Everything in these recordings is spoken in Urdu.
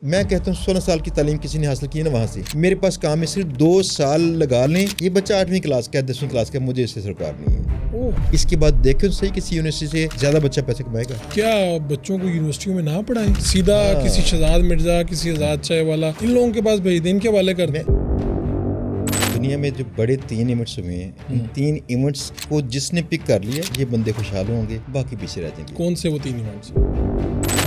میں کہتا ہوں 16 سال کی تعلیم کسی نے حاصل کی ہے نا وہاں سے، میرے پاس کام ہے صرف 2 سال لگا لیں، یہ بچہ 8ویں کلاس کا ہے 10ویں کلاس کا، مجھے اس سے سرکار نہیں ہے۔ اس کے بعد دیکھیں صحیح کسی یونیورسٹی سے زیادہ بچہ پیسے کمائے گا۔ کیا بچوں کو یونیورسٹیوں میں نہ پڑھائیں، سیدھا کسی شہزاد مرزا، کسی آزاد چائے والا، ان لوگوں کے پاس بھیج دیں، ان کے حوالے کر دیں۔ دنیا میں جو بڑے 3 ایونٹس ہوئے ہیں، ان 3 ایونٹس کو جس نے پک کر لیا یہ بندے خوشحال ہوں گے، باقی پیچھے رہ جائیں گے۔ کون سے وہ 3 ایونٹس؟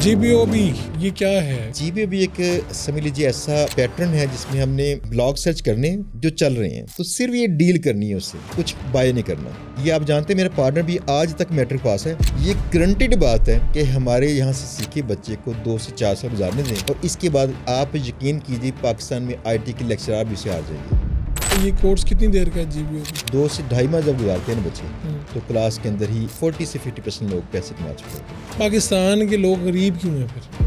GBOB یہ کیا ہے؟ GBOB ایک سمجھ لیجیے ایسا پیٹرن ہے جس میں ہم نے بلاگ سرچ کرنے جو چل رہے ہیں، تو صرف یہ ڈیل کرنی ہے اس سے، کچھ بائی نہیں کرنا۔ یہ آپ جانتے ہیں میرا پارٹنر بھی آج تک میٹرک پاس ہے۔ یہ گرنٹیڈ بات ہے کہ ہمارے یہاں سے سیکھے بچے کو 2 سے 4 سال گزارنے دیں، اور اس کے بعد آپ یقین کیجیے پاکستان میں IT کے لیکچرار بھی سے آ جائیں گے۔ یہ کورس کتنی دیر کا ہے GBOB؟ 2 سے 2.5 ماہ جب گزارتے ہیں نا بچے، تو کلاس کے اندر ہی 40 سے 50% لوگ پیسے کما چکے ہیں۔ پاکستان کے لوگ غریب کیوں ہیں پھر؟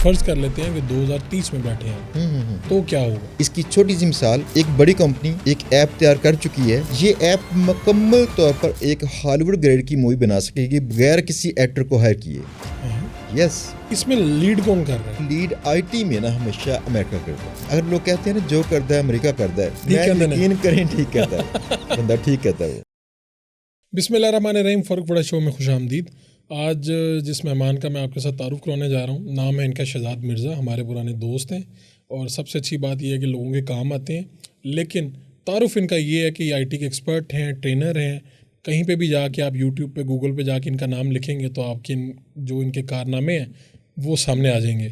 فرض کر لیتے ہیں کہ 2030 میں بیٹھے ہیں، تو کیا ہوگا؟ اس کی چھوٹی سی مثال، ایک بڑی کمپنی ایک ایپ تیار کر چکی ہے، یہ ایپ مکمل طور پر ایک ہالی ووڈ گریڈ کی مووی بنا سکے گی بغیر کسی ایکٹر کو ہائر کیے۔ یس، اس میں لیڈ کون کر رہا ہے؟ لیڈ IT میں نا ہمیشہ امریکہ کرتا ہے۔ اگر لوگ کہتے ہیں نا جو کرتا ہے امریکہ کرتا ہے، یقین کریں ٹھیک کہتا ہے بندہ، ٹھیک کہتا ہے وہ۔ بسم اللہ الرحمن الرحیم، فرق بڑا شو میں خوش آمدید۔ آج جس مہمان کا میں آپ کے ساتھ تعارف کروانے جا رہا ہوں، نام ہے ان کا شہزاد مرزا، ہمارے پرانے دوست ہیں، اور سب سے اچھی بات یہ ہے کہ لوگوں کے کام آتے ہیں۔ لیکن تعارف ان کا یہ ہے کہ یہ IT کے ایکسپرٹ ہیں، ٹرینر ہیں۔ کہیں پہ بھی جا کے آپ یوٹیوب پہ، گوگل پہ جا کے ان کا نام لکھیں گے تو آپ کے جو ان کے کارنامے ہیں وہ سامنے آ جائیں گے۔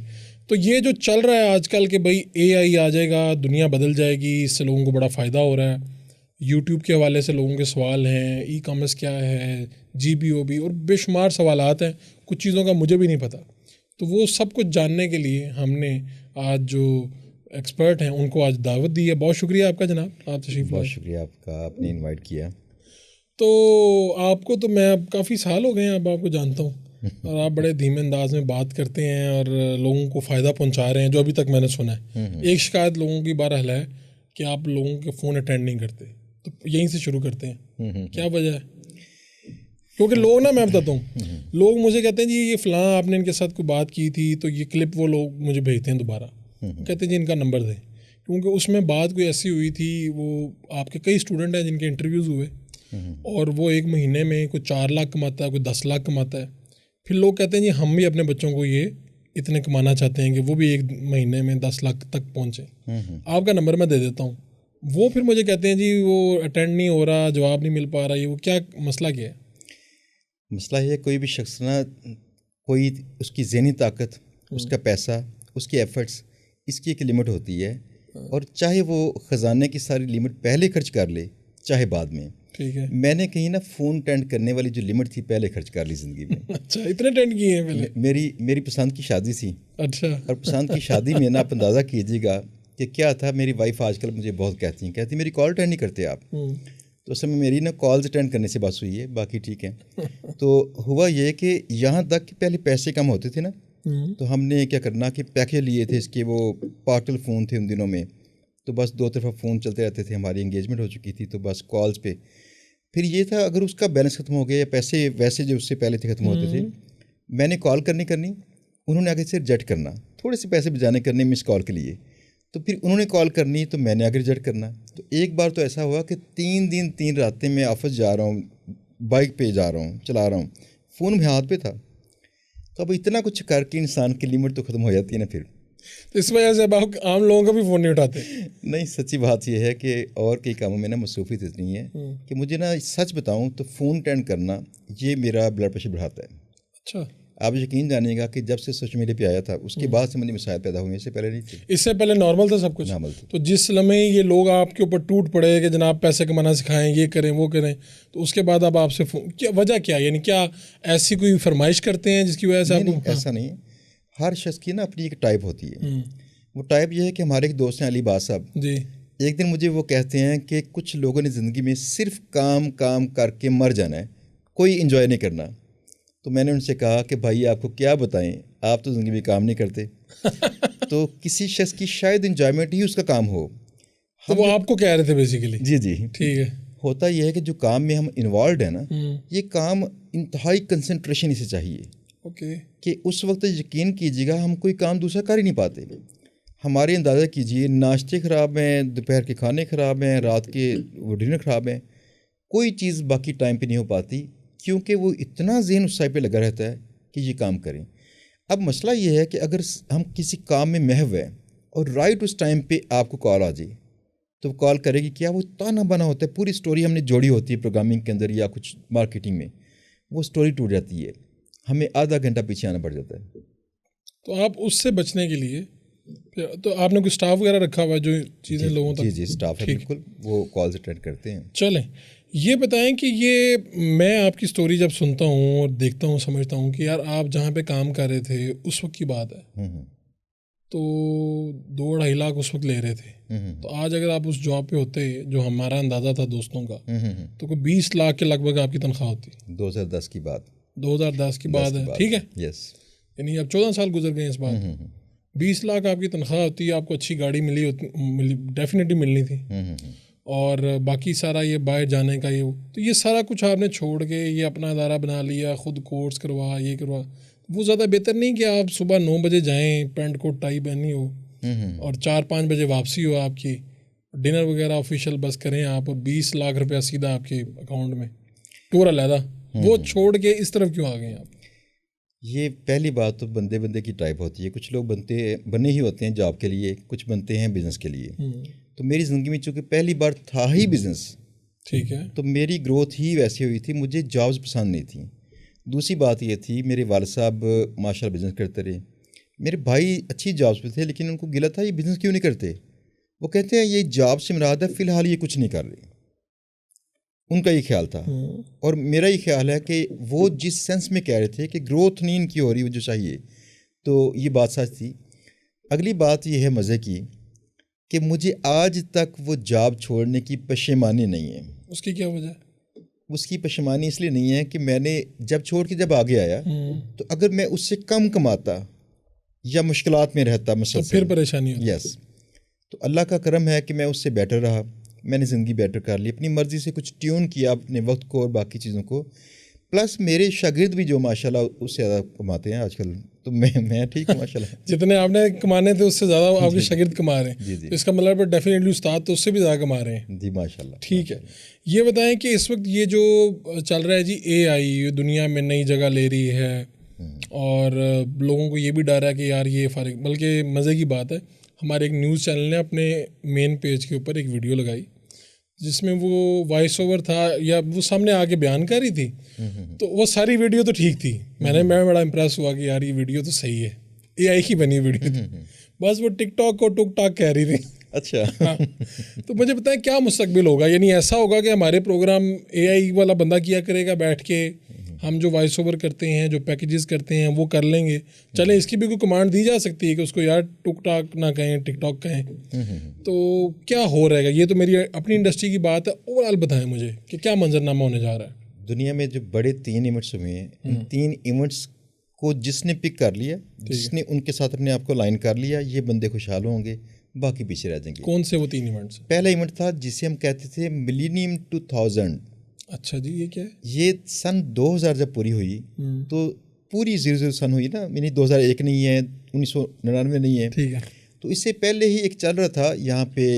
تو یہ جو چل رہا ہے آج کل کہ بھائی AI آ جائے گا، دنیا بدل جائے گی، اس سے لوگوں کو بڑا فائدہ ہو رہا ہے۔ یوٹیوب کے حوالے سے لوگوں کے سوال ہیں، ای کامرس کیا ہے، GBOB، اور بے شمار سوالات ہیں، کچھ چیزوں کا مجھے بھی نہیں پتہ۔ تو وہ سب کچھ جاننے کے لیے ہم نے آج جو ایکسپرٹ ہیں ان کو آج دعوت دی ہے۔ بہت شکریہ آپ کا جناب، آپ تشریف لائے۔ بہت شکریہ آپ کا، آپ نے انوائٹ کیا۔ تو آپ کو تو میں اب کافی سال ہو گئے ہیں، اب آپ کو جانتا ہوں، اور آپ بڑے دھیمے انداز میں بات کرتے ہیں اور لوگوں کو فائدہ پہنچا رہے ہیں، جو ابھی تک میں نے سنا ہے۔ ایک شکایت لوگوں کی بہرحال ہے کہ آپ لوگوں کے فون اٹینڈ نہیں کرتے، تو یہیں سے شروع کرتے ہیں، کیا وجہ ہے؟ کیونکہ لوگ نا، میں بتاتا ہوں، لوگ مجھے کہتے ہیں جی یہ فلاں آپ نے ان کے ساتھ کوئی بات کی تھی، تو یہ کلپ وہ لوگ مجھے بھیجتے ہیں دوبارہ، کہتے ہیں جی ان کا نمبر دیں، کیونکہ اس میں بات کوئی ایسی ہوئی تھی، وہ آپ کے کئی اسٹوڈنٹ ہیں جن کے انٹرویوز ہوئے، اور وہ ایک مہینے میں کوئی 4 لاکھ کماتا ہے، کوئی 10 لاکھ کماتا ہے۔ پھر لوگ کہتے ہیں جی ہم بھی اپنے بچوں کو یہ اتنے کمانا چاہتے ہیں کہ وہ بھی ایک مہینے میں 10 لاکھ تک پہنچے۔ آپ کا نمبر میں دے دیتا ہوں۔ وہ پھر مجھے کہتے ہیں جی وہ اٹینڈ نہیں ہو رہا، جواب نہیں مل پا رہا، یہ وہ کیا مسئلہ کیا ہے؟ مسئلہ یہ ہے کوئی بھی شخص نا، کوئی اس کی ذہنی طاقت، اس کا پیسہ، اس کی ایفرٹس، اس کی ایک لمٹ ہوتی ہے، اور چاہے وہ خزانے کی ساری لمٹ پہلے خرچ کر لے چاہے بعد میں۔ ٹھیک ہے، میں نے کہیں نا فون اٹینڈ کرنے والی جو لمٹ تھی پہلے خرچ کر لی زندگی میں۔ اچھا، اتنے اٹینڈ کیے ہیں پہلے؟ میری پسند کی شادی تھی۔ اچھا، اور پسند کی شادی میں نا آپ اندازہ کیجیے گا کہ کیا تھا۔ میری وائف آج کل مجھے بہت کہتی میری کال اٹینڈ نہیں کرتے آپ، تو اس میں میری نا کالز اٹینڈ کرنے سے بات ہوئی ہے، باقی ٹھیک ہے۔ تو ہوا یہ کہ یہاں تک کہ پہلے پیسے کم ہوتے تھے نا، تو ہم نے کیا کرنا کہ پیکج لیے تھے اس کے، وہ پارٹل فون تھے ان دنوں میں، تو بس 2 طرفہ فون چلتے رہتے تھے، ہماری انگیجمنٹ ہو چکی تھی، تو بس کالز پہ۔ پھر یہ تھا اگر اس کا بیلنس ختم ہو گیا یا پیسے ویسے جو اس سے پہلے تھے ختم ہوتے تھے، میں نے کال کرنی انہوں نے آگے سے ریجیکٹ کرنا، تھوڑے سے پیسے بجانے کرنے مس کال کے لیے، تو پھر انہوں نے کال کرنی تو میں نے آگے ریجیکٹ کرنا۔ تو ایک بار تو ایسا ہوا کہ 3 دن 3 راتیں میں آفس جا رہا ہوں، بائک پہ جا رہا ہوں، چلا رہا ہوں، فون میں ہاتھ پہ تھا۔ تو اب اتنا کچھ کر کے انسان کی لمٹ تو ختم ہو جاتی ہے نا پھر۔ تو اس وجہ سے اب آپ عام لوگوں کا بھی فون نہیں اٹھاتے؟ نہیں، سچی بات یہ ہے کہ اور کئی کاموں میں نا مصروفیت اتنی ہے کہ مجھے نا سچ بتاؤں تو فون اٹینڈ کرنا یہ میرا بلڈ پریشر بڑھاتا ہے۔ اچھا، آپ یقین جانیے گا کہ جب سے سوشل میڈیا پہ آیا تھا اس کے بعد سے مجھے مسائل پیدا ہوئے، اس سے پہلے نہیں تھے۔ اس سے پہلے نارمل تھا سب کچھ؟ نارمل تھا۔ تو جس لمحے یہ لوگ آپ کے اوپر ٹوٹ پڑے کہ جناب پیسے کمانا سکھائیں، یہ کریں وہ کریں، تو اس کے بعد اب آپ سے کیا وجہ کیا، یعنی کیا ایسی کوئی فرمائش کرتے ہیں جس کی وجہ سے آپ کو؟ ایسا نہیں ہے، ہر شخص کی نا اپنی ایک ٹائپ ہوتی ہے۔ وہ ٹائپ یہ ہے کہ ہمارے ایک دوست ہیں علی باز صاحب جی، ایک دن مجھے وہ کہتے ہیں کہ کچھ لوگوں نے زندگی میں صرف کام کر کے مر جانا ہے، کوئی انجوائے نہیں کرنا۔ تو میں نے ان سے کہا کہ بھائی آپ کو کیا بتائیں، آپ تو زندگی میں کام نہیں کرتے۔ تو کسی شخص کی شاید انجوائمنٹ ہی اس کا کام ہو۔ تو وہ آپ کو کہہ رہے تھے بیسیکلی؟ جی ٹھیک ہے۔ ہوتا یہ ہے کہ جو کام میں ہم انوالوڈ ہیں نا، یہ کام انتہائی کنسنٹریشن اسے چاہیے، اوکے کہ اس وقت یقین کیجیے گا ہم کوئی کام دوسرا کر ہی نہیں پاتے. ہمارے اندازہ کیجیے ناشتے خراب ہیں, دوپہر کے کھانے خراب ہیں, رات کے ڈنر خراب ہیں, کوئی چیز باقی ٹائم پہ نہیں ہو پاتی کیونکہ وہ اتنا ذہن اس سائڈ پہ لگا رہتا ہے کہ یہ کام کریں. اب مسئلہ یہ ہے کہ اگر ہم کسی کام میں محو ہیں اور رائٹ اس ٹائم پہ آپ کو کال آ جائے تو کال کرے گی کیا, وہ تانا بنا ہوتا ہے, پوری سٹوری ہم نے جوڑی ہوتی ہے پروگرامنگ کے اندر یا کچھ مارکیٹنگ میں, وہ سٹوری ٹوٹ جاتی ہے, ہمیں آدھا گھنٹہ پیچھے آنا پڑ جاتا ہے. تو آپ اس سے بچنے کے لیے تو آپ نے کوئی اسٹاف وغیرہ رکھا ہوا ہے جو چیزیں لوگوں تک؟ جی اسٹاف ہے بالکل, وہ کالز اٹینڈ کرتے ہیں. چلیں یہ بتائیں کہ یہ میں آپ کی سٹوری جب سنتا ہوں اور دیکھتا ہوں سمجھتا ہوں کہ یار آپ جہاں پہ کام کر رہے تھے اس وقت کی بات ہے تو 2-2.5 لاکھ اس وقت لے رہے تھے, تو آج اگر آپ اس جاب پہ ہوتے جو ہمارا اندازہ تھا دوستوں کا تو کوئی 20 لاکھ کے لگ بھگ آپ کی تنخواہ ہوتی. 2010 کی بات, 2010 کی بات ہے, ٹھیک ہے, یس, یعنی اب 14 سال گزر گئے ہیں اس بات. 20 لاکھ آپ کی تنخواہ ہوتی ہے, آپ کو اچھی گاڑی ڈیفینیٹلی ملنی تھی, اور باقی سارا یہ باہر جانے کا تو یہ سارا کچھ آپ نے چھوڑ کے یہ اپنا ادارہ بنا لیا, خود کورس کروا, یہ کروا. وہ زیادہ بہتر نہیں کہ آپ صبح 9 بجے جائیں, پینٹ کوٹ ٹائی پہنی ہو اور 4-5 بجے واپسی ہو آپ کی, ڈنر وغیرہ آفیشیل بس کریں آپ, اور 20 لاکھ روپیہ سیدھا آپ کے اکاؤنٹ میں, ٹور علیحدہ, وہ چھوڑ کے اس طرف کیوں آ گئے آپ؟ یہ پہلی بات تو بندے بندے کی ٹائپ ہوتی ہے. کچھ لوگ بنے ہی ہوتے ہیں جاب کے لیے, کچھ بنتے ہیں بزنس کے لیے. تو میری زندگی میں چونکہ پہلی بار تھا ہی بزنس, ٹھیک ہے, تو میری گروتھ ہی ویسی ہوئی تھی, مجھے جابز پسند نہیں تھیں. دوسری بات یہ تھی میرے والد صاحب ماشاء اللہ بزنس کرتے رہے, میرے بھائی اچھی جابس پہ تھے لیکن ان کو گلا تھا یہ بزنس کیوں نہیں کرتے. وہ کہتے ہیں یہ جاب سے مراد ہے, فی الحال یہ کچھ نہیں کر رہے, ان کا یہ خیال تھا. اور میرا یہ خیال ہے کہ وہ جس سینس میں کہہ رہے تھے کہ گروتھ نہیں ان کی ہو رہی وہ جو چاہیے, تو یہ بات سچ تھی. اگلی بات یہ ہے مزے کی کہ مجھے آج تک وہ جاب چھوڑنے کی پشیمانی نہیں ہے. اس کی کیا وجہ ہے؟ اس کی پشیمانی اس لیے نہیں ہے کہ میں نے جب چھوڑ کے جب آگے آیا تو اگر میں اس سے کم کماتا یا مشکلات میں رہتا مسلسل تو پھر پریشانی ہوتی. یس, تو اللہ کا کرم ہے کہ میں اس سے بیٹر رہا, میں نے زندگی بیٹر کر لی, اپنی مرضی سے کچھ ٹیون کیا اپنے وقت کو اور باقی چیزوں کو. پلس میرے شاگرد بھی جو ماشاءاللہ اس سے زیادہ کماتے ہیں آج کل, تو میں ٹھیک ہوں ماشاءاللہ. جتنے آپ نے کمانے تھے اس سے زیادہ آپ کے شاگرد کما رہے ہیں. جی اس کا مطلب ہے ڈیفینیٹلی استاد تو اس سے بھی زیادہ کما رہے ہیں. جی ماشاءاللہ. ٹھیک ہے, یہ بتائیں کہ اس وقت یہ جو چل رہا ہے جی اے آئی دنیا میں نئی جگہ لے رہی ہے, اور لوگوں کو یہ بھی ڈر ہے کہ یار یہ فارغ, بلکہ مزے کی بات ہے ہمارے ایک نیوز چینل نے اپنے مین پیج کے اوپر ایک ویڈیو لگائی جس میں وہ وائس اوور تھا یا وہ سامنے آ کے بیان کر رہی تھی, تو وہ ساری ویڈیو تو ٹھیک تھی, میں بڑا امپریس ہوا کہ یار یہ ویڈیو تو صحیح ہے, اے آئی کی بنی ویڈیو تھی, بس وہ ٹک ٹاک کو ٹک ٹاک کہہ رہی تھی. اچھا, تو مجھے بتائیں کیا مستقبل ہوگا, یعنی ایسا ہوگا کہ ہمارے پروگرام اے آئی والا بندہ کیا کرے گا بیٹھ کے, ہم جو وائس اوور کرتے ہیں جو پیکیجز کرتے ہیں وہ کر لیں گے, چلیں اس کی بھی کوئی کمانڈ دی جا سکتی ہے کہ اس کو یار ٹک ٹاک نہ کہیں ٹک ٹاک کہیں, تو کیا ہو رہے گا؟ یہ تو میری اپنی انڈسٹری کی بات ہے, اوور آل بتائیں مجھے کہ کیا منظرنامہ ہونے جا رہا ہے. دنیا میں جو بڑے 3 ایونٹس ہوئے ہیں, ان 3 ایونٹس کو جس نے پک کر لیا, جس نے ان کے ساتھ اپنے آپ کو لائن کر لیا, یہ بندے خوشحال ہوں گے, باقی پیچھے رہ جائیں گے. کون سے وہ 3 ایونٹس؟ پہلا ایونٹ تھا جسے ہم کہتے تھے ملینیم 2000. اچھا جی, یہ کیا ہے؟ یہ سن 2000 جب پوری ہوئی تو پوری 00 سن ہوئی نا, یعنی 2001 نہیں ہے, 1999 نہیں ہے. ٹھیک ہے, تو اس سے پہلے ہی ایک چل رہا تھا یہاں پہ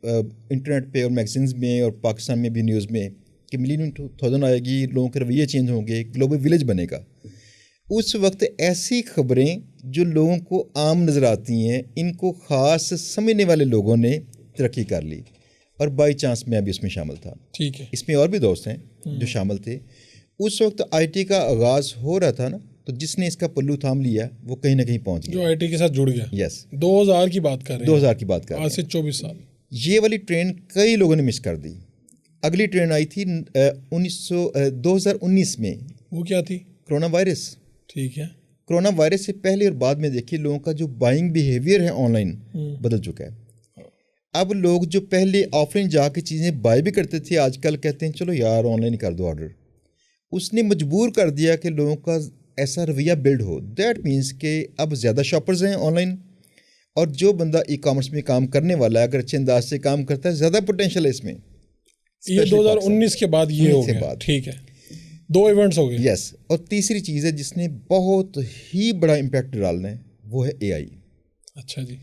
انٹرنیٹ پہ اور میگزینز میں اور پاکستان میں بھی نیوز میں کہ ملینیم 2000 آئے گی, لوگوں کے رویے چینج ہوں گے, گلوبل ولیج بنے گا. اس وقت ایسی خبریں جو لوگوں کو عام نظر آتی ہیں, ان کو خاص سمجھنے والے لوگوں نے ترقی کر لی, اور بائی چانس میں بھی اس میں شامل تھا. ٹھیک ہے, اس میں اور بھی دوست ہیں جو شامل تھے. اس وقت آئی ٹی کا آغاز ہو رہا تھا نا, تو جس نے اس کا پلو تھام لیا وہ کہیں نہ کہیں پہنچ گیا, جو آئی ٹی کے ساتھ جڑ گیا. یس, 2000 کی بات کر رہے ہیں, 2000 کی بات کر رہے ہیں, آج سے 24 سال. یہ والی ٹرین کئی لوگوں نے مس کر دی. اگلی ٹرین آئی تھی 2019 میں. وہ کیا تھی؟ Corona virus. ٹھیک ہے, کرونا وائرس سے پہلے اور بعد میں دیکھیے لوگوں کا جو بائنگ بیہیویئر ہے آن لائن بدل چکا ہے. اب لوگ جو پہلے آف لائن جا کے چیزیں بائی بھی کرتے تھے, آج کل کہتے ہیں چلو یار آن لائن کر دو آرڈر. اس نے مجبور کر دیا کہ لوگوں کا ایسا رویہ بلڈ ہو. دیٹ مینس کہ اب زیادہ شاپرز ہیں آن لائن, اور جو بندہ ای کامرس میں کام کرنے والا ہے اگر اچھے انداز سے کام کرتا ہے زیادہ پوٹینشیل ہے اس میں. یہ 2019 کے بعد یہ ہو گیا. ٹھیک ہے. 2 ایونٹس ہو گئے. یس. اور تیسری چیز ہے جس نے بہت ہی بڑا امپیکٹ ڈالنا ہے وہ ہے اے آئی. اچھا جی.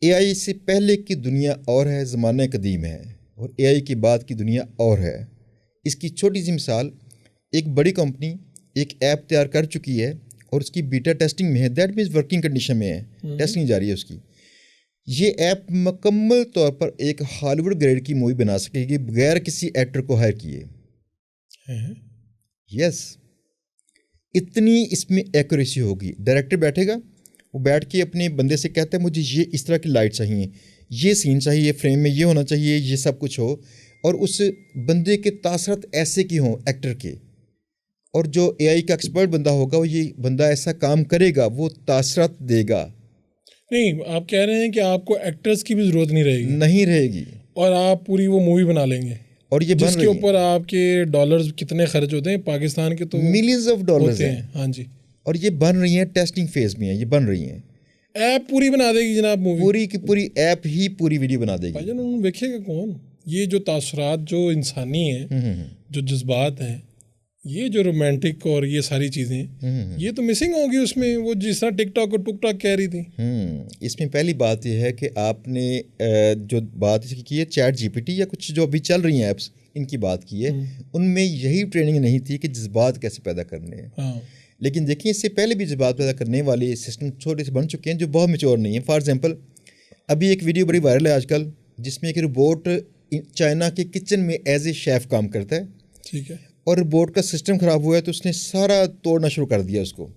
اے آئی سے پہلے کی دنیا اور ہے، زمانہ قدیم ہے، اور اے آئی کے بعد کی دنیا اور ہے. اس کی چھوٹی سی مثال، ایک بڑی کمپنی ایک ایپ تیار کر چکی ہے اور اس کی بیٹا ٹیسٹنگ میں ہے، دیٹ مینس ورکنگ کنڈیشن میں ہے، ٹیسٹنگ جاری ہے اس کی. یہ ایپ مکمل طور پر ایک ہالی ووڈ گریڈ کی مووی بنا سکے گی بغیر کسی ایکٹر کو ہائر کیے. یس. اتنی اس میں ایکوریسی ہوگی. ڈائریکٹر بیٹھے گا، وہ بیٹھ کے اپنے بندے سے کہتا ہے مجھے یہ اس طرح کی لائٹ چاہیے، یہ سین چاہیے، فریم میں یہ ہونا چاہیے، یہ سب کچھ ہو، اور اس بندے کے تاثرات ایسے کی ہوں ایکٹر کے. اور جو اے آئی کا ایکسپرٹ بندہ ہوگا وہ یہ بندہ ایسا کام کرے گا، وہ تاثرات دے گا. نہیں، آپ کہہ رہے ہیں کہ آپ کو ایکٹرز کی بھی ضرورت نہیں رہے گی، نہیں رہے گی، اور آپ پوری وہ مووی بنا لیں گے. اور یہ جس بن کے رہی اوپر آپ کے ڈالرز کتنے خرچ ہوتے ہیں پاکستان کے تو ملینز آف ڈالرز ہوتے ہیں. ہیں. ہاں جی. اور یہ بن رہی ہیں، ٹیسٹنگ فیز میں ہیں، یہ بن رہی ہیں. ایپ پوری بنا دے گی جناب مووی. پوری کی پوری ایپ ہی پوری ویڈیو بنا دے بھائی گی. جان انہوں نے دیکھے گا کون؟ یہ جو تاثرات جو انسانی ہیں، جو جذبات ہیں، یہ جو رومانٹک اور یہ ساری چیزیں، یہ تو مسنگ ہوگی اس میں. وہ جس طرح ٹک ٹاک اور ٹک ٹاک کہہ رہی تھی. اس میں پہلی بات یہ ہے کہ آپ نے جو بات کی ہے چیٹ جی پی ٹی یا کچھ جو ابھی چل رہی ہیں ایپس، ان کی بات کی ہے، ان میں یہی ٹریننگ نہیں تھی کہ جذبات کیسے پیدا کرنے ہیں. ہاں. لیکن دیکھیں اس سے پہلے بھی جذبات پیدا کرنے والے سسٹم چھوٹے سے بن چکے ہیں جو بہت میچور نہیں ہیں. فار ایگزامپل، ابھی ایک ویڈیو بڑی وائرل ہے آج کل جس میں ایک روبوٹ چائنا کے کچن میں ایز اے شیف کام کرتا ہے. ٹھیک ہے. اور روبوٹ کا سسٹم خراب ہوا ہے تو اس نے سارا توڑنا شروع کر دیا اس کو.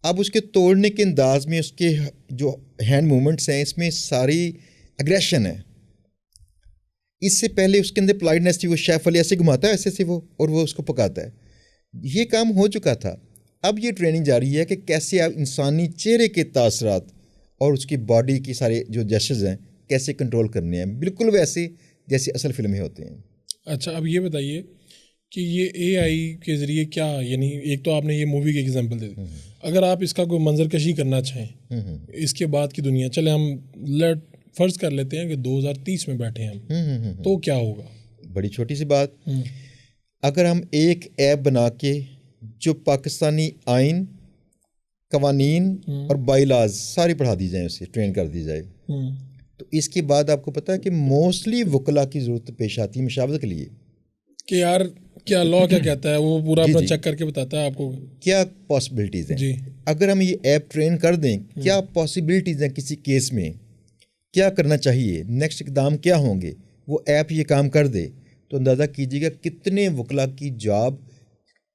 اب اس کے توڑنے کے انداز میں اس کے جو ہینڈ موومنٹس ہیں اس میں ساری اگریشن ہے. اس سے پہلے اس کے اندر پلائٹنیس تھی، وہ شیف والی ایسے گھماتا ہے ایسے سے اور وہ اس کو پکاتا ہے. یہ کام ہو چکا تھا. اب یہ ٹریننگ جاری ہے کہ کیسے آپ انسانی چہرے کے تاثرات اور اس کی باڈی کی سارے جو جیسچرز ہیں کیسے کنٹرول کرنے ہیں، بالکل ویسے جیسے اصل فلم میں ہوتے ہیں. اچھا، اب یہ بتائیے کہ یہ اے آئی کے ذریعے کیا، یعنی ایک تو آپ نے یہ مووی کی ایگزامپل دے دی، اگر آپ اس کا کوئی منظر کشی کرنا چاہیں اس کے بعد کی دنیا، چلے ہم فرض کر لیتے ہیں کہ 2030 میں بیٹھے ہیں ہم، تو کیا ہوگا؟ بڑی چھوٹی سی بات، اگر ہم ایک ایپ بنا کے جو پاکستانی آئین، قوانین اور بائی لاز ساری پڑھا دی جائیں، اسے ٹرین کر دی جائے، تو اس کے بعد آپ کو پتہ ہے کہ موسٹلی وکلا کی ضرورت پیش آتی ہے مشاورت کے لیے کہ یار کیا لا کیا کہتا ہے، وہ پورا اپنا چیک کر کے بتاتا ہے آپ کو کیا پاسبلٹیز ہیں. جی. اگر ہم یہ ایپ ٹرین کر دیں کیا پاسبلٹیز ہیں کسی کیس میں، کیا کرنا چاہیے، نیکسٹ اقدام کیا ہوں گے، وہ ایپ یہ کام کر دے، تو اندازہ کیجیے گا کتنے وکلا کی جاب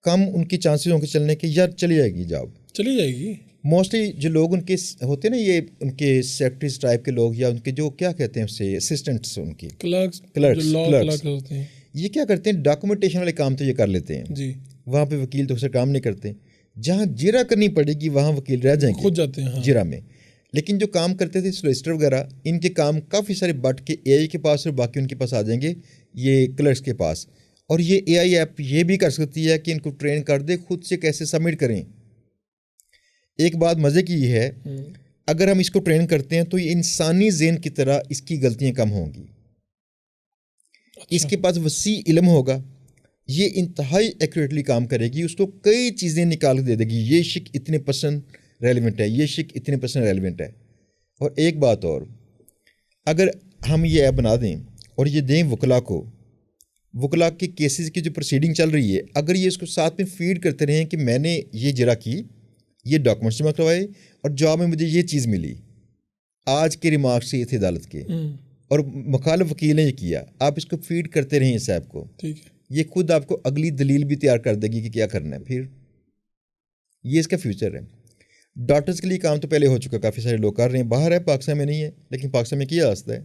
کم ان کی چانسز ہوں گے چلنے کے، یا چلی جائے گی جاب، چلی جائے گی. موسٹلی جو لوگ ان کے ہوتے ہیں نا، یہ ان کے سیکرٹریز ٹائپ کے لوگ یا ان کے جو کیا کہتے ہیں اسے اسسٹنٹس، ان کے کلرکس ہوتے ہیں، یہ کیا کرتے ہیں ڈاکومنٹیشن والے کام تو یہ کر لیتے ہیں. جی. وہاں پہ وکیل تو اسے کام نہیں کرتے. جہاں جرا کرنی پڑے گی وہاں وکیل رہ جائیں گے، خود جاتے ہیں جرا میں. لیکن جو کام کرتے تھے سولیسٹر وغیرہ، ان کے کام کافی سارے بٹ کے اے آئی کے پاس اور باقی ان کے پاس آ جائیں گے، یہ کلرکس کے پاس. اور یہ اے آئی ایپ یہ بھی کر سکتی ہے کہ ان کو ٹرین کر دے خود سے کیسے سبمٹ کریں. ایک بات مزے کی یہ ہے، اگر ہم اس کو ٹرین کرتے ہیں تو یہ انسانی ذہن کی طرح اس کی غلطیاں کم ہوں گی. اس کے پاس وسیع علم ہوگا، یہ انتہائی ایکوریٹلی کام کرے گی، اس کو کئی چیزیں نکال کے دے دے گی، یہ شک اتنے پرسنٹ ریلیونٹ ہے، یہ شک اتنے پرسنٹ ریلیونٹ ہے. اور ایک بات اور، اگر ہم یہ ایپ بنا دیں اور یہ دیں وکلا کو، وکلا کے کیسز کی جو پروسیڈنگ چل رہی ہے، اگر یہ اس کو ساتھ میں فیڈ کرتے رہیں کہ میں نے یہ جرا کی، یہ ڈاکومنٹس جمع کروائے اور جاب میں مجھے یہ چیز ملی، آج کے ریمارکس یہ تھے عدالت کے، اور مخالف وکیل نے یہ کیا، آپ اس کو فیڈ کرتے رہیں اس ایپ کو، ٹھیک ہے، یہ خود آپ کو اگلی دلیل بھی تیار کر دے گی کہ کیا کرنا ہے. پھر یہ اس کا فیوچر ہے. ڈاکٹرز کے لیے کام تو پہلے ہو چکا، کافی سارے لوگ کر رہے ہیں، باہر ہے، پاکستان میں نہیں ہے، لیکن پاکستان میں کیا راستہ ہے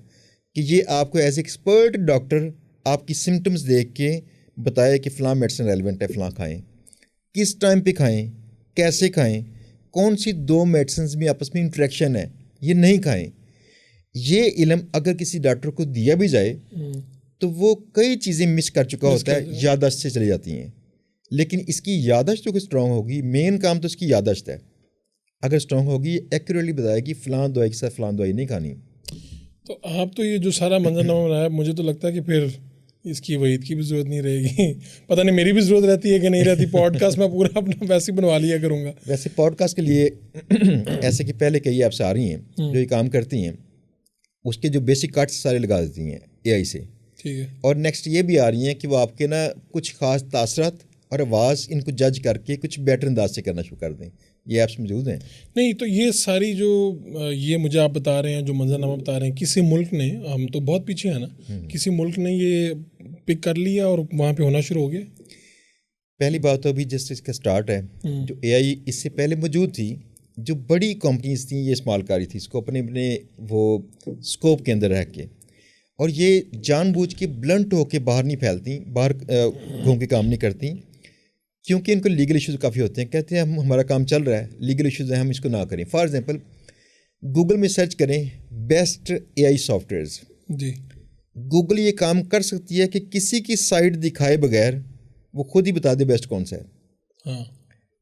کہ یہ آپ کو ایز ایکسپرٹ ڈاکٹر آپ کی سمٹمز دیکھ کے بتائے کہ فلاں میڈیسن ریلیونٹ ہے، فلاں کھائیں، کس ٹائم پہ کھائیں، کیسے کھائیں، کون سی 2 میڈیسنز میں آپس میں انٹریکشن ہے، یہ نہیں کھائیں. یہ علم اگر کسی ڈاکٹر کو دیا بھی جائے تو وہ کئی چیزیں مس کر چکا ہوتا ہے، یادداشت سے چلی جاتی ہیں. لیکن اس کی یادداشت جو اسٹرانگ ہوگی، مین کام تو اس کی یادداشت ہے، اگر اسٹرانگ ہوگی ایکوریٹلی بتائے گی فلاں دوائی کے ساتھ فلاں دوائی نہیں کھانی. تو آپ تو یہ جو سارا منظرنامہ بنایا، مجھے تو لگتا ہے کہ پھر اس کی وحید کی بھی ضرورت نہیں رہے گی. پتہ نہیں میری بھی ضرورت رہتی ہے کہ نہیں رہتی. پوڈ کاسٹ میں پورا اپنا ویسے ہی بنوا لیا کروں گا. ویسے پوڈ کاسٹ کے لیے ایسے کہ پہلے کئی ایپس آ رہی ہیں جو یہ کام کرتی ہیں, اس کے جو بیسک کٹس سارے لگا دیتی ہیں اے آئی سے. ٹھیک ہے. اور نیکسٹ یہ بھی آ رہی ہیں کہ وہ آپ کے نا کچھ خاص تاثرات اور آواز ان کو جج کر کے کچھ بیٹر انداز سے کرنا شروع کر دیں. یہ ایپس موجود ہیں. نہیں تو یہ ساری جو یہ مجھے آپ بتا رہے ہیں, جو منظرنامہ بتا رہے ہیں, کسی ملک نے, ہم تو بہت پیچھے ہیں نا, کسی ملک نے یہ پک کر لیا اور وہاں پہ ہونا شروع ہو گیا؟ پہلی بات تو ابھی جسٹ اس کا سٹارٹ ہے. جو اے آئی اس سے پہلے موجود تھی, جو بڑی کمپنیز تھیں یہ استعمال کر رہی تھی اس کو اپنے وہ اسکوپ کے اندر رہ کے, اور یہ جان بوجھ کے بلنٹ ہو کے باہر نہیں پھیلتی, باہر گھوم کے کام نہیں کرتی, کیونکہ ان کو لیگل ایشوز کافی ہوتے ہیں. کہتے ہیں ہمارا کام چل رہا ہے, لیگل ایشوز ہیں, ہم اس کو نہ کریں. فار ایگزامپل گوگل میں سرچ کریں بیسٹ اے آئی سافٹ ویئرز. جی, گوگل یہ کام کر سکتی ہے کہ کسی کی سائٹ دکھائے بغیر وہ خود ہی بتا دے بیسٹ کون سا ہے. ہاں,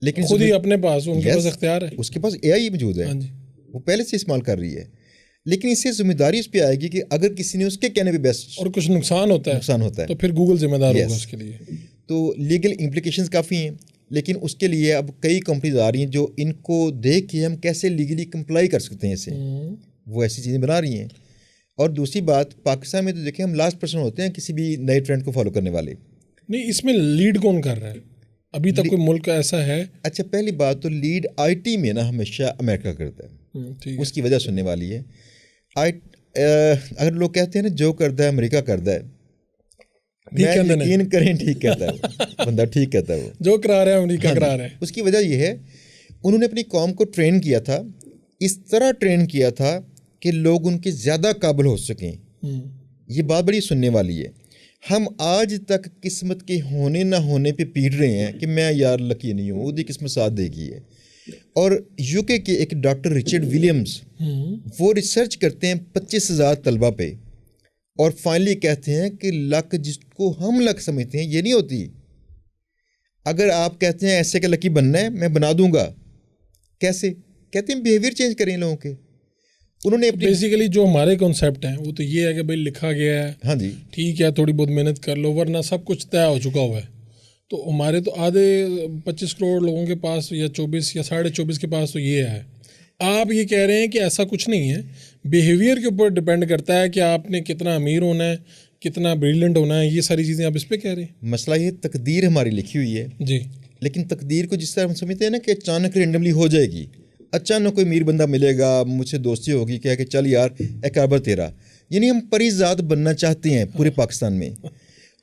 لیکن خود ہی اپنے پاس ان کے پاس اختیار ہے, اس کے پاس اے آئی موجود ہے, وہ پہلے سے استعمال کر رہی ہے. لیکن اس سے ذمہ داری اس پہ آئے گی کہ اگر کسی نے اس کے کہنے پہ بیسٹ اور کچھ نقصان ہوتا ہے تو پھر گوگل ذمہ دار ہوگا اس کے لیے. تو لیگل امپلیکیشنز کافی ہیں, لیکن اس کے لیے اب کئی کمپنیز آ رہی ہیں جو ان کو دیکھ کے ہم کیسے لیگلی کمپلائی کر سکتے ہیں اسے, وہ ایسی چیزیں بنا رہی ہیں. اور دوسری بات, پاکستان میں تو دیکھیں ہم لاسٹ پرسن ہوتے ہیں کسی بھی نئے ٹرینڈ کو فالو کرنے والے. نہیں, اس میں لیڈ کون کر رہا ہے ابھی تک؟ کوئی ملک ایسا ہے؟ اچھا, پہلی بات تو لیڈ آئی ٹی میں نا ہمیشہ امریکہ کرتا ہے, اس کی وجہ سننے والی ہے. اگر لوگ کہتے ہیں نا جو کرتا ہے امریکہ کرتا ہے, یقین کریں ٹھیک کہتا ہے وہ بندہ, ٹھیک کہتا ہے وہ, جو کرا رہا ہے امریکہ کرا رہا ہے. اس کی وجہ یہ ہے انہوں نے اپنی قوم کو ٹرین کیا تھا, اس طرح ٹرین کیا تھا کہ لوگ ان کے زیادہ قابل ہو سکیں. یہ بات بڑی سننے والی ہے. ہم آج تک قسمت کے ہونے نہ ہونے پہ پیٹ رہے ہیں کہ میں یار لکی نہیں ہوں, وہ قسمت ساتھ دے گی ہے. اور یو کے ایک ڈاکٹر رچرڈ ولیمز, وہ ریسرچ کرتے ہیں 25,000 طلبہ پہ, اور فائنلی کہتے ہیں کہ لک جس کو ہم لک سمجھتے ہیں یہ نہیں ہوتی. اگر آپ کہتے ہیں ایسے کا لکی بننا ہے, میں بنا دوں گا. کیسے؟ کہتے ہیں بیہیویئر چینج کریں لوگوں کے. انہوں نے بیسیکلی جو ہمارے کانسیپٹ ہیں وہ تو یہ ہے کہ بھائی لکھا گیا ہے, ہاں جی ٹھیک ہے, تھوڑی بہت محنت کر لو, ورنہ سب کچھ طے ہو چکا ہوا ہے. تو ہمارے تو آدھے 25 کروڑ لوگوں کے پاس یا 24 یا 24.5 کے پاس تو یہ ہے. آپ یہ کہہ رہے ہیں کہ ایسا کچھ نہیں ہے, بیہیویئر کے اوپر ڈپینڈ کرتا ہے کہ آپ نے کتنا امیر ہونا ہے, کتنا بریلینٹ ہونا ہے, یہ ساری چیزیں آپ اس پہ کہہ رہے ہیں. مسئلہ یہ تقدیر ہماری لکھی ہوئی ہے جی, لیکن تقدیر کو جس طرح ہم سمجھتے ہیں نا کہ اچانک رینڈملی ہو جائے گی, اچانک کوئی امیر بندہ ملے گا, مجھ سے دوستی ہوگی, کہہ کہ چل یار ایک کاربر تیرا. یعنی ہم پری ذات بننا چاہتے ہیں پورے پاکستان میں,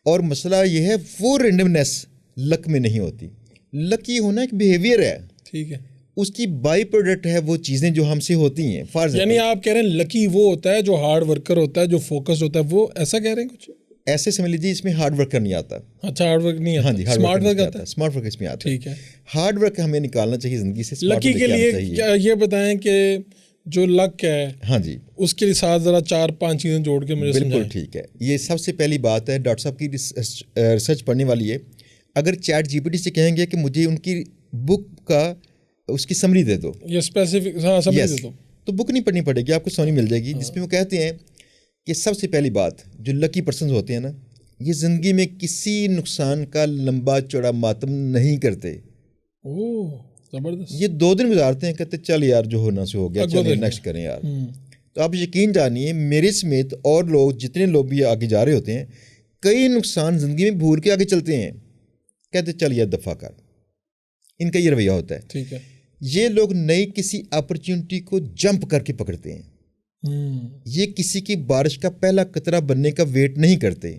اور مسئلہ یہ ہے وہ رینڈمنیس لک میں نہیں ہوتی. لکی ہونا ایک بیہیویئر ہے, ٹھیک ہے, اس کی بائی پروڈکٹ ہے وہ چیزیں جو ہم سے ہوتی ہیں. یعنی آپ کہہ رہے ہیں لکی وہ ہوتا ہے جو ہارڈ ورکر ہوتا ہے, جو فوکس ہوتا ہے, وہ ایسا کہہ رہے ہیں کچھ ایسے سمجھ لیجیے اس میں ہارڈ ورک نہیں آتا. اچھا, ہارڈ ورک نہیں آتا. ہاں جی, اسمارٹ ورک آتا ہے. اسمارٹ ورک اس میں آتا ہے. ٹھیک ہے, ہارڈ ورک ہمیں نکالنا چاہیے زندگی سے. لکی کے لیے کیا یہ بتائیں کہ جو لک ہے, ہاں جی, اس کے ساتھ ذرا 4-5 چیزیں جوڑ کے مجھے بالکل ٹھیک ہے. یہ سب سے پہلی بات ہے, ڈاکٹر صاحب کی ریسرچ پڑھنے والی ہے. اگر چیٹ جی پی ٹی سے کہیں گے کہ مجھے ان کی بک کا اس کی سمری دے دو, یہ اسپیسیفک سمری دے دو, تو بک نہیں پڑھنی پڑے گی, آپ کو سمری مل جائے گی, جس میں وہ کہتے ہیں کہ سب سے پہلی بات جو لکی پرسنز ہوتے ہیں نا, یہ زندگی میں کسی نقصان کا لمبا چوڑا ماتم نہیں کرتے. اوہ زبردست. یہ 2 دن گزارتے ہیں, کہتے چل یار جو ہونا سے ہو گیا, چل نیکسٹ کریں یار. تو آپ یقین جانیے میرے سمیت اور لوگ جتنے لوگ بھی آگے جا رہے ہوتے ہیں, کئی نقصان زندگی میں بھول کے آگے چلتے ہیں, کہتے چل یار دفعہ کر. ان کا یہ رویہ ہوتا ہے. ٹھیک ہے, یہ لوگ نئی کسی اپرچونٹی کو جمپ کر کے پکڑتے ہیں. یہ کسی کی بارش کا پہلا قطرہ بننے کا ویٹ نہیں کرتے.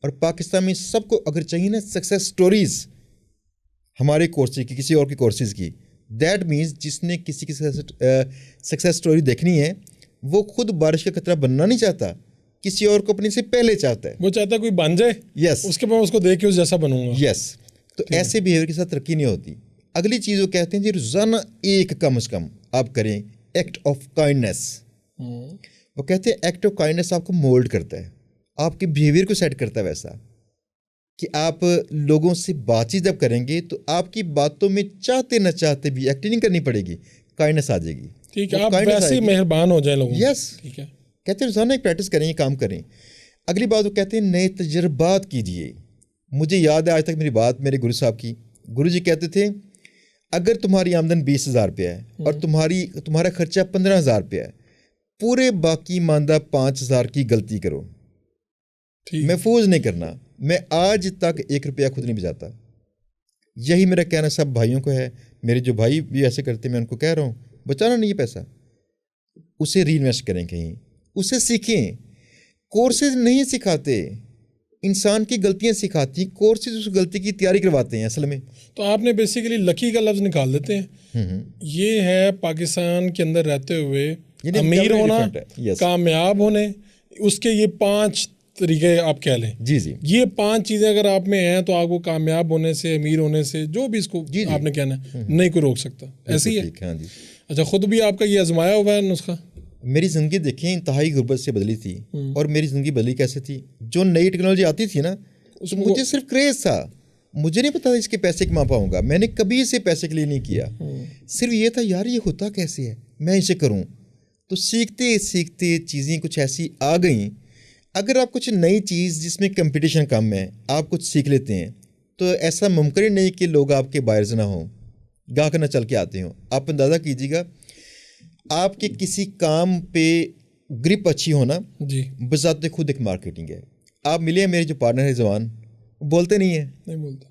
اور پاکستان میں سب کو اگر چاہیے نا سکسیس سٹوریز ہمارے کورسز کی, کسی اور کی کورسز کی, دیٹ مینس جس نے کسی کی سکسیس سٹوری دیکھنی ہے وہ خود بارش کا قطرہ بننا نہیں چاہتا, کسی اور کو اپنے سے پہلے چاہتا ہے. وہ چاہتا ہے کوئی بن جائے, یس, اس کے بعد اس کو دیکھ کے اس جیسا بنوں گا. یس. تو ایسے بیہیویئر کے ساتھ ترقی نہیں ہوتی. اگلی چیز وہ کہتے ہیں جی روزانہ ایک کم از کم آپ کریں ایکٹ آف کائنڈنیس. وہ کہتے ہیں ایکٹ آف کائنڈنیس آپ کو مولڈ کرتا ہے, آپ کے بیہیویئر کو سیٹ کرتا ہے ویسا کہ آپ لوگوں سے بات چیت جب کریں گے تو آپ کی باتوں میں چاہتے نہ چاہتے بھی ایکٹنگ کرنی پڑے گی, کائنڈنیس آ جائے گی. ٹھیک ہے, آپ ویسے ہی مہربان ہو جائیں لوگوں. یس, ٹھیک ہے. کہتے ہیں روزانہ ایک پریکٹس کریں, یہ کام کریں. اگلی بات وہ کہتے ہیں نئے تجربات کیجیے. مجھے یاد ہے آج تک میری بات میرے گرو صاحب کی. گرو جی کہتے تھے اگر تمہاری آمدن 20,000 روپیہ ہے اور تمہارا خرچہ 15,000 روپیہ ہے, پورے باقی ماندہ 5,000 کی غلطی کرو, محفوظ نہیں کرنا. میں آج تک 1 روپیہ خود نہیں بچاتا. یہی میرا کہنا سب بھائیوں کو ہے. میرے جو بھائی بھی ایسے کرتے ہیں میں ان کو کہہ رہا ہوں بچانا نہیں ہے پیسہ, اسے ری انویسٹ کریں کہیں, اسے سیکھیں. کورسز نہیں سکھاتے, انسان کی غلطیاں سکھاتی, کورسز اس غلطی کی تیاری کرواتے ہیں اصل میں. تو آپ نے بیسیکلی لکی کا لفظ نکال دیتے ہیں. یہ ہے پاکستان کے اندر رہتے ہوئے امیر ہونا, کامیاب ہونے, اس کے یہ 5 طریقے آپ کہہ لیں. جی جی, یہ 5 چیزیں اگر آپ میں ہیں تو آپ کو کامیاب ہونے سے, امیر ہونے سے, جو بھی اس کو آپ نے کہنا ہے, نہیں کوئی روک سکتا. ایسے ہی ہے. ہاں جی. اچھا, خود بھی آپ کا یہ آزمایا ہوا ہے نسخہ؟ میری زندگی دیکھیں انتہائی غربت سے بدلی تھی. اور میری زندگی بدلی کیسے تھی؟ جو نئی ٹیکنالوجی آتی تھی نا, مجھے صرف کریز تھا, مجھے نہیں پتا اس کے پیسے کما پاؤں گا. میں نے کبھی اسے پیسے کے لیے نہیں کیا, صرف یہ تھا یار یہ ہوتا کیسے ہے, میں اسے کروں. تو سیکھتے سیکھتے چیزیں کچھ ایسی آ گئیں. اگر آپ کچھ نئی چیز جس میں کمپٹیشن کم ہے آپ کچھ سیکھ لیتے ہیں تو ایسا ممکن نہیں کہ لوگ آپ کے بائرز نہ ہوں, گاہک نہ چل کے آتے ہوں. آپ اندازہ کیجیے گا آپ کے کسی کام پہ گرپ اچھی ہونا جی بذات خود ایک مارکیٹنگ ہے. آپ ملے ہیں میرے جو پارٹنر ہے رضوان, بولتے نہیں ہیں,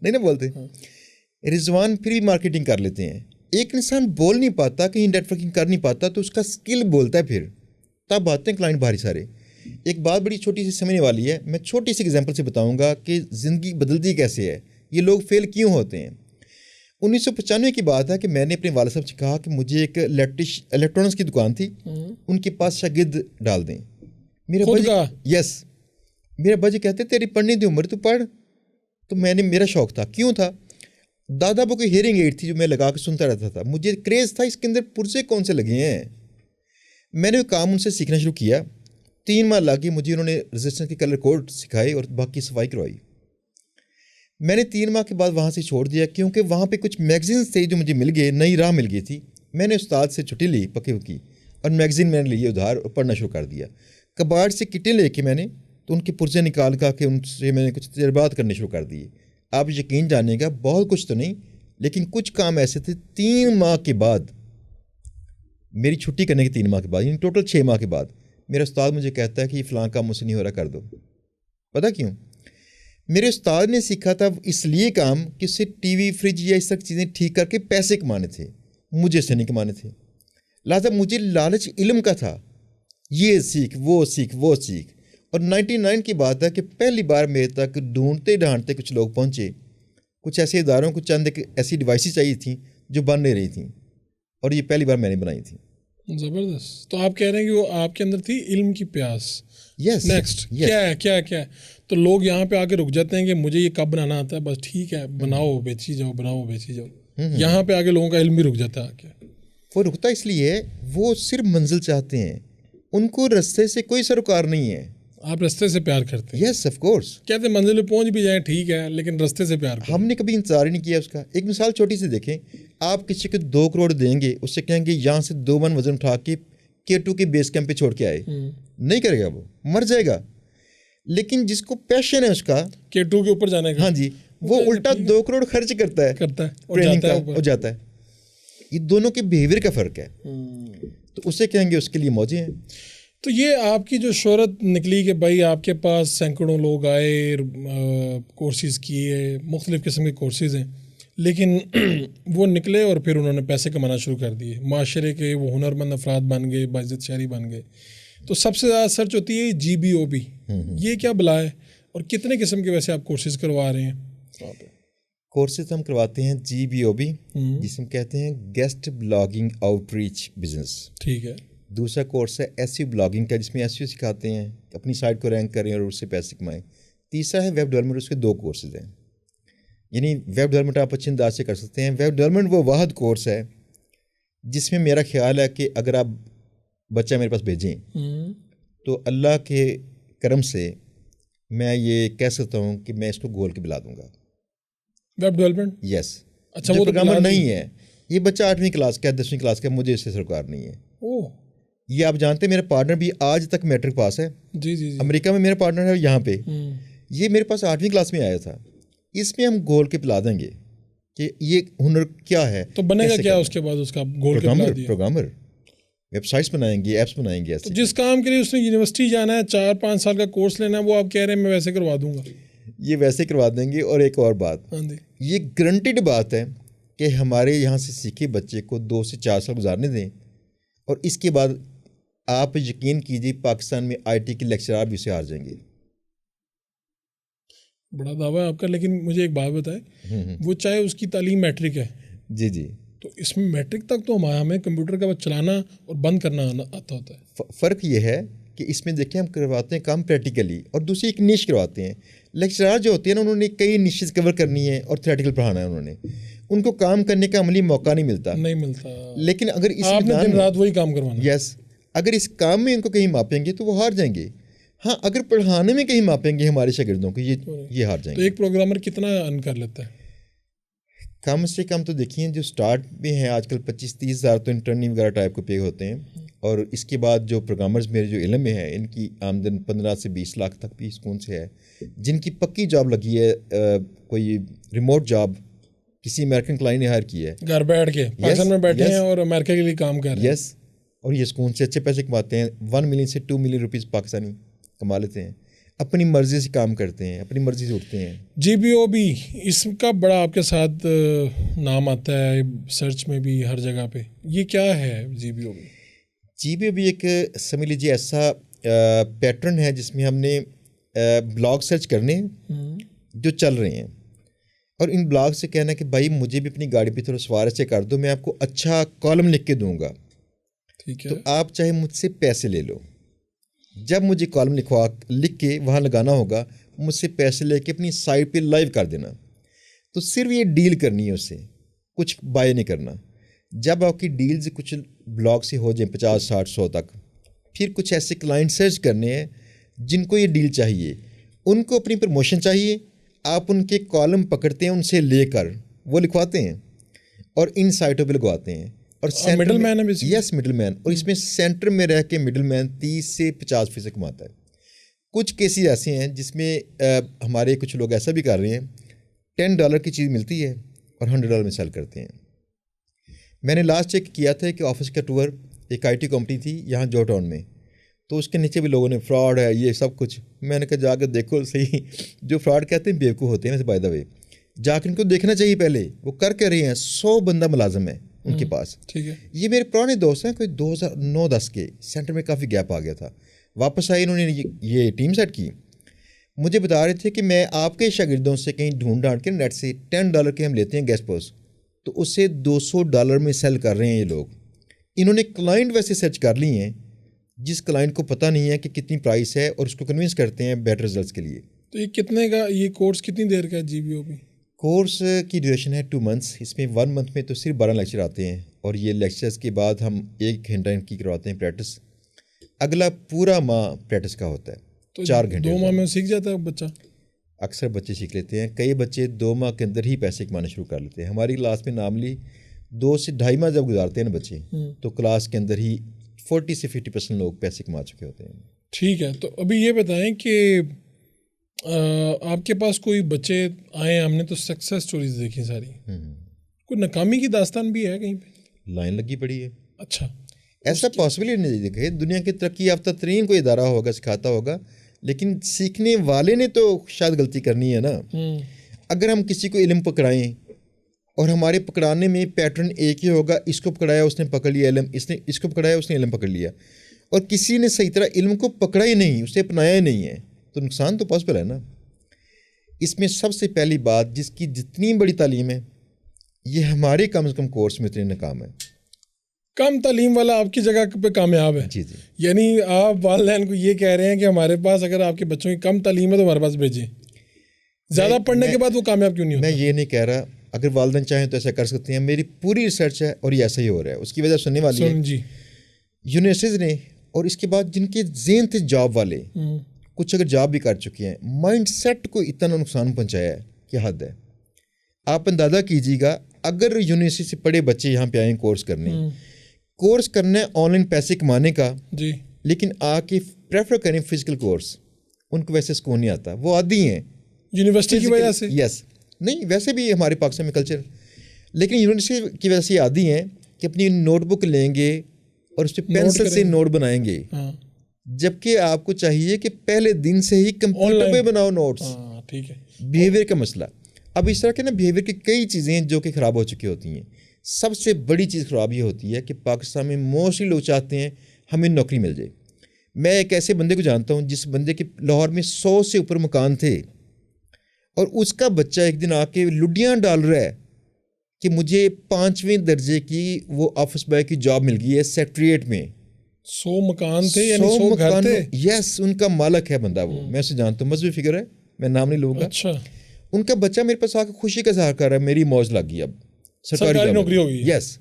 نہیں بولتے. رضوان پھر بھی مارکیٹنگ کر لیتے ہیں. ایک انسان بول نہیں پاتا, کہیں نیٹ ورکنگ کر نہیں پاتا, تو اس کا اسکل بولتا ہے, پھر تب آتے ہیں کلائنٹ بھاری سارے. ایک بات بڑی چھوٹی سی سمجھنے والی ہے, میں چھوٹی سی ایگزامپل سے بتاؤں گا کہ زندگی بدلتی کیسے ہے, یہ لوگ فیل کیوں ہوتے ہیں. 1995 کی بات ہے کہ میں نے اپنے والد صاحب سے کہا کہ مجھے ایک الیکٹرانکس کی دکان تھی, ان کے پاس شاگرد ڈال دیں. میرے ابا جی کہتے تیری پڑھنے دی عمر, تو پڑھ. تو میں نے, میرا شوق تھا. کیوں تھا؟ دادا ابو کی ہیئرنگ ایڈ تھی جو میں لگا کے سنتا رہتا تھا, مجھے کریز تھا اس کے اندر پرزے کون سے لگے ہیں. میں نے کام ان سے سیکھنا شروع کیا. 3 ماہ لگے مجھے, انہوں نے رزسٹنس کے کلر کوڈ سکھائے اور باقی صفائی کروائی. میں نے 3 ماہ کے بعد وہاں سے چھوڑ دیا کیونکہ وہاں پہ کچھ میگزینس تھے جو مجھے مل گئے, نئی راہ مل گئی تھی. میں نے استاد سے چھٹی لی پکی کی اور میگزین میں نے لیے ادھار اور پڑھنا شروع کر دیا. کباڑ سے کٹیں لے کے میں نے, تو ان کے پرزے نکال کے ان سے میں نے کچھ تجربات کرنے شروع کر دیے. آپ یقین جانیں گا بہت کچھ تو نہیں لیکن کچھ کام ایسے تھے 3 ماہ کے بعد, میری چھٹی کرنے کے 3 ماہ کے بعد, یعنی ٹوٹل 6 ماہ کے بعد میرا استاد مجھے کہتا ہے کہ یہ فلاں کام مجھ سے نہیں ہو رہا, کر دو. پتہ کیوں؟ میرے استاد نے سیکھا تھا اس لیے کام کہ اس سے ٹی وی, فریج یا اس طرح چیزیں ٹھیک کر کے پیسے کمانے تھے, مجھے سے نہیں کمانے تھے. لہٰذا مجھے لالچ علم کا تھا, یہ سیکھ وہ سیکھ وہ سیکھ. اور 99 کی بات ہے کہ پہلی بار میرے تک ڈھونڈتے ڈھانڈتے کچھ لوگ پہنچے, کچھ ایسے اداروں کو چند ایسی ڈیوائسز چاہیے تھیں جو بن نہیں رہی تھیں, اور یہ پہلی بار میں نے بنائی تھی. زبردست. تو آپ کہہ رہے ہیں کہ وہ آپ کے اندر تھی علم کی پیاس. یس, نیکسٹ کیا ہے؟ تو لوگ یہاں پہ آ کے رک جاتے ہیں کہ مجھے یہ کب بنانا آتا ہے, بس ٹھیک ہے بناؤ بیچی جاؤ, بناؤ بیچی جاؤ. یہاں پہ آگے لوگوں کا علم بھی رک جاتا ہے. کیا وہ رکتا اس لیے وہ صرف منزل چاہتے ہیں, ان کو رستے سے کوئی سروکار نہیں ہے. آپ رستے سے پیار کرتے ہیں؟ Yes of course. کہتے ہیں منزل پہ پہنچ بھی جائیں ٹھیک ہے لیکن رستے سے پیار کریں. ہم نے کبھی انتظار ہی نہیں کیا اس کا. ایک مثال چھوٹی سی دیکھیں, آپ کسی کو 2 کروڑ دیں گے, اس سے کہیں گے یہاں سے 2 من وزن اٹھا کے K2 کے بیس کیمپ پہ چھوڑ کے آئے, نہیں کرے گا, وہ مر جائے گا. لیکن جس کو پیشن ہے اس کا K2 کے اوپر جانے کا, ہاں جی, وہ الٹا 2 کروڑ خرچ کرتا ہے ٹریننگ کا اور جاتا ہے. یہ دونوں کے بیہیویئر کا فرق ہے, تو اسے کہیں گے اس کے لیے موجے ہیں. تو یہ آپ کی جو شہرت نکلی کہ بھائی آپ کے پاس سینکڑوں لوگ آئے, کورسز کیے, مختلف قسم کے کورسز ہیں, لیکن وہ نکلے اور پھر انہوں نے پیسے کمانا شروع کر دیے, معاشرے کے وہ ہنرمند افراد بن گئے, باعزت شہری بن گئے. تو سب سے زیادہ سرچ ہوتی ہے GBOB, یہ کیا بلا ہے اور کتنے قسم کے ویسے آپ کورسز کروا رہے ہیں؟ کورسز ہم کرواتے ہیں GBOB, جس ہم کہتے ہیں guest blogging out reach business. ٹھیک ہے. دوسرا کورس ہے SEO بلاگنگ کا, جس میں SEO سکھاتے ہیں, اپنی سائٹ کو رینک کریں اور اس سے پیسے کمائیں. تیسرا ہے ویب ڈیولپمنٹ, اس کے 2 کورسز ہیں. یعنی ویب ڈیولپمنٹ آپ اچھے انداز سے کر سکتے ہیں. ویب ڈیولپمنٹ وہ واحد کورس ہے جس میں میرا خیال ہے کہ اگر آپ بچہ میرے پاس بھیجیں تو اللہ کے کرم سے میں یہ کہہ سکتا ہوں کہ میں اس کو گول کے بلا دوں گا. ویب ڈیولپمنٹ, یس. اچھا, وہ وہ پروگرامر نہیں ہے, یہ بچہ 8ویں کلاس کا 10ویں کلاس کا, مجھے اس سے سرکار نہیں ہے. یہ آپ جانتے ہیں میرا پارٹنر بھی آج تک میٹرک پاس ہے. جی جی جی. امریکہ میں میرا پارٹنر ہے یہاں پہ. یہ میرے پاس 8ویں کلاس میں آیا تھا. اس میں ہم گول کے پلا دیں گے کہ یہ ہنر کیا ہے. تو بنے گا کیا اس کے بعد اس کا گول کے پلا دیا؟ پروگرامر، ویب سائٹس بنائیں گے، ایپس بنائیں گے. تو جس کام کے لیے اس نے یونیورسٹی جانا ہے 4-5 سال کا کورس لینا ہے وہ آپ کہہ رہے ہیں میں ویسے کروا دوں گا. یہ ویسے کروا دیں گے. اور ایک اور بات، ہاں جی، یہ گرنٹیڈ بات ہے کہ ہمارے یہاں سے سیکھے بچے کو 2 سے 4 سال گزارنے دیں، اور اس کے بعد آپ یقین کیجیے پاکستان میں آئی ٹی کے لیکچرار بھی اسے ہار جائیں گے. بڑا دعویٰ ہے آپ کا. لیکن مجھے ایک بات بتائیں، وہ چاہے اس کی تعلیم میٹرک ہے، جی جی، تو اس میں میٹرک تک تو ہمیں کمپیوٹر کا بس چلانا اور بند کرنا آتا ہوتا ہے. فرق یہ ہے کہ اس میں دیکھیں ہم کرواتے ہیں کام پریکٹیکلی، اور دوسری ایک نیش کرواتے ہیں. لیکچرار جو ہوتے ہیں نا، انہوں نے کئی نیشز کور کرنی ہے اور تھیوریٹیکل پڑھانا ہے انہوں نے، ان کو کام کرنے کا عملی موقع نہیں ملتا. لیکن اگر اس آپ نے دن رات وہی کام کروانا، یس، اگر اس کام میں ان کو کہیں ماپیں گے تو وہ ہار جائیں گے. ہاں، اگر پڑھانے میں کہیں ماپیں گے ہمارے شاگردوں کو یہ ہار جائیں گے. تو ایک پروگرامر کتنا ارن کر لیتا ہے؟ کم سے کم تو دیکھیے جو سٹارٹ میں ہیں آج کل 25-30 ہزار تو انٹرنی وغیرہ ٹائپ کو پے ہوتے ہیں. اور اس کے بعد جو پروگرامرز میرے جو علم میں ہیں ان کی آمدن 15 سے 20 لاکھ تک بھی سکون سے ہے. جن کی پکی جاب لگی ہے، کوئی ریموٹ جاب کسی امریکن کلائنٹ نے ہائر کی ہے، گھر بیٹھ کے پاکستان میں بیٹھے ہیں اور امریکہ کے لیے کام کر رہے ہیں. یس، اور یہ سکون سے اچھے پیسے کماتے ہیں. 1 ملین سے 2 ملین روپیز پاکستانی کما لیتے ہیں. اپنی مرضی سے کام کرتے ہیں، اپنی مرضی سے اٹھتے ہیں. جی بی او بی، اس کا بڑا آپ کے ساتھ نام آتا ہے سرچ میں بھی ہر جگہ پہ. یہ کیا ہے G B O B? G B O B ایک سمجھ لیجیے ایسا پیٹرن ہے جس میں ہم نے بلاگ سرچ کرنے جو چل رہے ہیں، اور ان بلاگ سے کہنا کہ بھائی مجھے بھی اپنی گاڑی پہ تھوڑا سوار سے کر دو، میں آپ کو اچھا کالم لکھ کے دوں گا. ٹھیک ہے، تو آپ چاہے مجھ سے پیسے لے لو. جب مجھے کالم لکھ کے وہاں لگانا ہوگا، مجھ سے پیسے لے کے اپنی سائٹ پہ لائیو کر دینا. تو صرف یہ ڈیل کرنی ہے، اس سے کچھ بائی نہیں کرنا. جب آپ کی ڈیلز کچھ بلاگ سے ہو جائیں 50, 60, 100 تک، پھر کچھ ایسے کلائنٹ سرچ کرنے ہیں جن کو یہ ڈیل چاہیے، ان کو اپنی پروموشن چاہیے. آپ ان کے کالم پکڑتے ہیں، ان سے لے کر وہ لکھواتے ہیں اور ان سائٹوں پہ لگواتے ہیں. اور مڈل مین ہے، یس مڈل مین. اور اس میں سینٹر میں رہ کے مڈل مین 30 سے 50% کماتا ہے. کچھ کیسز ایسے ہیں جس میں ہمارے کچھ لوگ ایسا بھی کر رہے ہیں، $10 کی چیز ملتی ہے اور $100 میں سیل کرتے ہیں. میں نے لاسٹ چیک کیا تھا کہ آفس کا ٹور ایک آئی ٹی کمپنی تھی یہاں جو ٹاؤن میں، تو اس کے نیچے بھی لوگوں نے فراڈ ہے یہ سب کچھ. میں نے کہا جا کے دیکھو صحیح، جو فراڈ کہتے ہیں بیوقوف ہوتے ہیں ویسے بائی دا وے، جا کے ان کو دیکھنا چاہیے پہلے وہ کر کے رہے ہیں. 100 بندہ ملازم ہے ان کے پاس. ٹھیک ہے، یہ میرے پرانے دوست ہیں، کوئی 2009-10 کے. سینٹر میں کافی گیپ آ گیا تھا. واپس آئے، انہوں نے یہ ٹیم سیٹ کی. مجھے بتا رہے تھے کہ میں آپ کے شاگردوں سے کہیں ڈھونڈ ڈھانڈ کے نیٹ سے $10 کے ہم لیتے ہیں گیسٹ پوسٹ، تو اسے $200 میں سیل کر رہے ہیں یہ لوگ. انہوں نے کلائنٹ ویسے سرچ کر لی ہیں جس کلائنٹ کو پتہ نہیں ہے کہ کتنی پرائس ہے، اور اس کو کنونس کرتے ہیں بیٹر رزلٹس کے لیے. تو یہ کتنے کا، یہ کورس کتنی دیر کا ہے G B O B? Course کی ڈیوریشن ہے 2 months. اس میں 1 month میں تو صرف 12 لیکچر آتے ہیں، اور یہ لیکچرز کے بعد ہم 1 گھنٹہ ان کی کرواتے ہیں پریکٹس. اگلا پورا ماہ پریکٹس کا ہوتا ہے، تو 4 گھنٹے. 2 ماہ میں سیکھ جاتا ہے بچہ؟ اکثر بچے سیکھ لیتے ہیں. کئی بچے 2 ماہ کے اندر ہی پیسے کمانا شروع کر لیتے ہیں. ہماری کلاس میں نارملی 2 سے 2.5 ماہ جب گزارتے ہیں نا بچے، تو کلاس کے اندر ہی 40 سے 50% لوگ پیسے کما چکے ہوتے ہیں. ٹھیک ہے، تو ابھی یہ بتائیں کہ آپ کے پاس کوئی بچے آئے ہیں، ہم نے تو سکسیس سٹوریز دیکھی ساری، کوئی ناکامی کی داستان بھی ہے کہیں پہ؟ لائن لگی پڑی ہے. اچھا، ایسا پاسبل ہی نہیں دیکھے. دنیا کے ترقی یافتہ ترین کوئی ادارہ ہوگا سکھاتا ہوگا، لیکن سیکھنے والے نے تو شاید غلطی کرنی ہے نا. اگر ہم کسی کو علم پکڑائیں اور ہمارے پکڑانے میں پیٹرن ایک ہی ہوگا، اس کو پکڑایا اس نے پکڑ لیا علم، اس کو پکڑایا اس نے علم پکڑ لیا، اور کسی نے صحیح طرح علم کو پکڑا ہی نہیں، اسے اپنایا ہی نہیں ہے، تو نقصان تو پاسبل ہے نا. اس میں سب سے پہلی بات، جس کی جتنی بڑی تعلیم ہے، یہ ہمارے کم از کم کورس میں اتنے ناکام ہے. کم تعلیم والا آپ کی جگہ پہ کامیاب ہے؟ جی جی. یعنی آپ والدین کو یہ کہہ رہے ہیں کہ ہمارے پاس اگر آپ کے بچوں کی کم تعلیم ہے تو ہمارے پاس بھیجیں. زیادہ پڑھنے کے بعد وہ کامیاب کیوں نہیں ہوتا؟ میں یہ نہیں کہہ رہا، اگر والدین چاہیں تو ایسا کر سکتے ہیں. میری پوری ریسرچ ہے اور یہ ایسا ہی ہو رہا ہے. اس کی وجہ سننے والی ہے جی یونیورسٹیز نے، اور اس کے بعد جن کے ذہن تھے جاب والے، کچھ اگر جاب بھی کر چکے ہیں، مائنڈ سیٹ کو اتنا نقصان پہنچایا ہے کہ حد ہے. آپ اندازہ کیجیے گا، اگر یونیورسٹی سے پڑھے بچے یہاں پہ آئیں کورس کرنے، کورس کرنا ہے آن لائن پیسے کمانے کا جی, لیکن آ کے پریفر کریں فزیکل کورس, ان کو ویسے سکون نہیں آتا, وہ عادی ہیں یونیورسٹی کی وجہ سے. یس نہیں ویسے بھی ہمارے پاکستان میں کلچر, لیکن یونیورسٹی کی وجہ سے یہ عادی ہیں کہ اپنی نوٹ بک لیں گے اور اس پہ پینسل سے نوٹ بنائیں گے, جبکہ آپ کو چاہیے کہ پہلے دن سے ہی کمپیوٹر پہ بناؤ نوٹس. ٹھیک ہے, بیہیویئر کا مسئلہ. اب اس طرح کے نا بیہیویئر کی کئی چیزیں ہیں جو کہ خراب ہو چکی ہوتی ہیں. سب سے بڑی چیز خراب یہ ہوتی ہے کہ پاکستان میں موسٹلی لوگ چاہتے ہیں ہمیں نوکری مل جائے. میں ایک ایسے بندے کو جانتا ہوں جس بندے کے لاہور میں 100 سے اوپر مکان تھے, اور اس کا بچہ ایک دن آ کے لڈیاں ڈال رہا ہے کہ مجھے 5ویں درجے کی وہ آفس بوائے کی جاب مل گئی ہے سیکٹریٹ میں. 100 مکان تھے یعنی 100 گھر تھے. یس, ان کا مالک ہے بندہ, وہ میں اسے جانتا ہوں, مذہبی فگر ہے, میں نام نہیں لوں گا. اچھا, ان کا بچہ میرے پاس آ کے خوشی کا اظہار کر رہا ہے میری موج لگ گئی, اب سرکاری نوکری ہوگی. یس,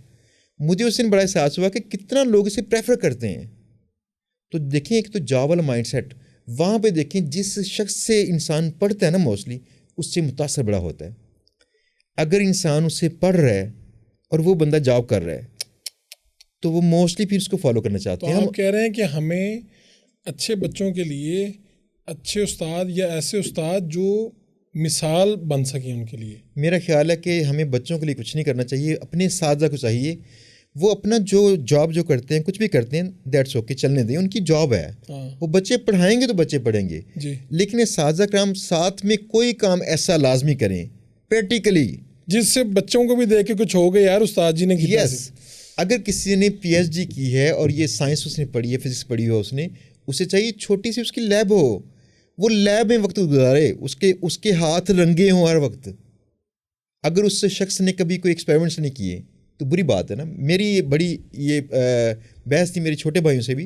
مجھے اس دن بڑا احساس ہوا کہ کتنا لوگ اسے پریفر کرتے ہیں. تو دیکھیں ایک تو جاب والا مائنڈ سیٹ, وہاں پہ دیکھیں جس شخص سے انسان پڑھتا ہے نا موسٹلی اس سے متاثر بڑا ہوتا ہے. اگر انسان اس سے پڑھ رہا ہے اور وہ بندہ جاب کر رہا ہے تو وہ موسٹلی پھر اس کو فالو کرنا چاہتے ہیں. تو آپ کہہ رہے ہیں کہ ہمیں اچھے بچوں کے لیے اچھے استاد یا ایسے استاد جو مثال بن سکیں ان کے لیے. میرا خیال ہے کہ ہمیں بچوں کے لیے کچھ نہیں کرنا چاہیے, اپنے اساتذہ کو چاہیے وہ اپنا جو جاب جو کرتے ہیں کچھ بھی کرتے ہیں دیٹس اوکے, چلنے دیں, ان کی جاب ہے. وہ بچے پڑھائیں گے تو بچے پڑھیں گے جی, لیکن اساتذہ کرام ساتھ میں کوئی کام ایسا لازمی کریں پریکٹیکلی جس سے بچوں کو بھی دیکھ کے کچھ ہو گیا یار استاد جی نے کیا. یس, اگر کسی نے پی ایچ ڈی کی ہے اور یہ سائنس اس نے پڑھی ہے, فزکس پڑھی ہو اس نے, اسے چاہیے چھوٹی سی اس کی لیب ہو, وہ لیب میں وقت گزارے, اس کے ہاتھ رنگے ہوں ہر وقت. اگر اس شخص نے کبھی کوئی ایکسپیریمنٹس نہیں کیے تو بری بات ہے نا. میری یہ بڑی بحث تھی میرے چھوٹے بھائیوں سے بھی,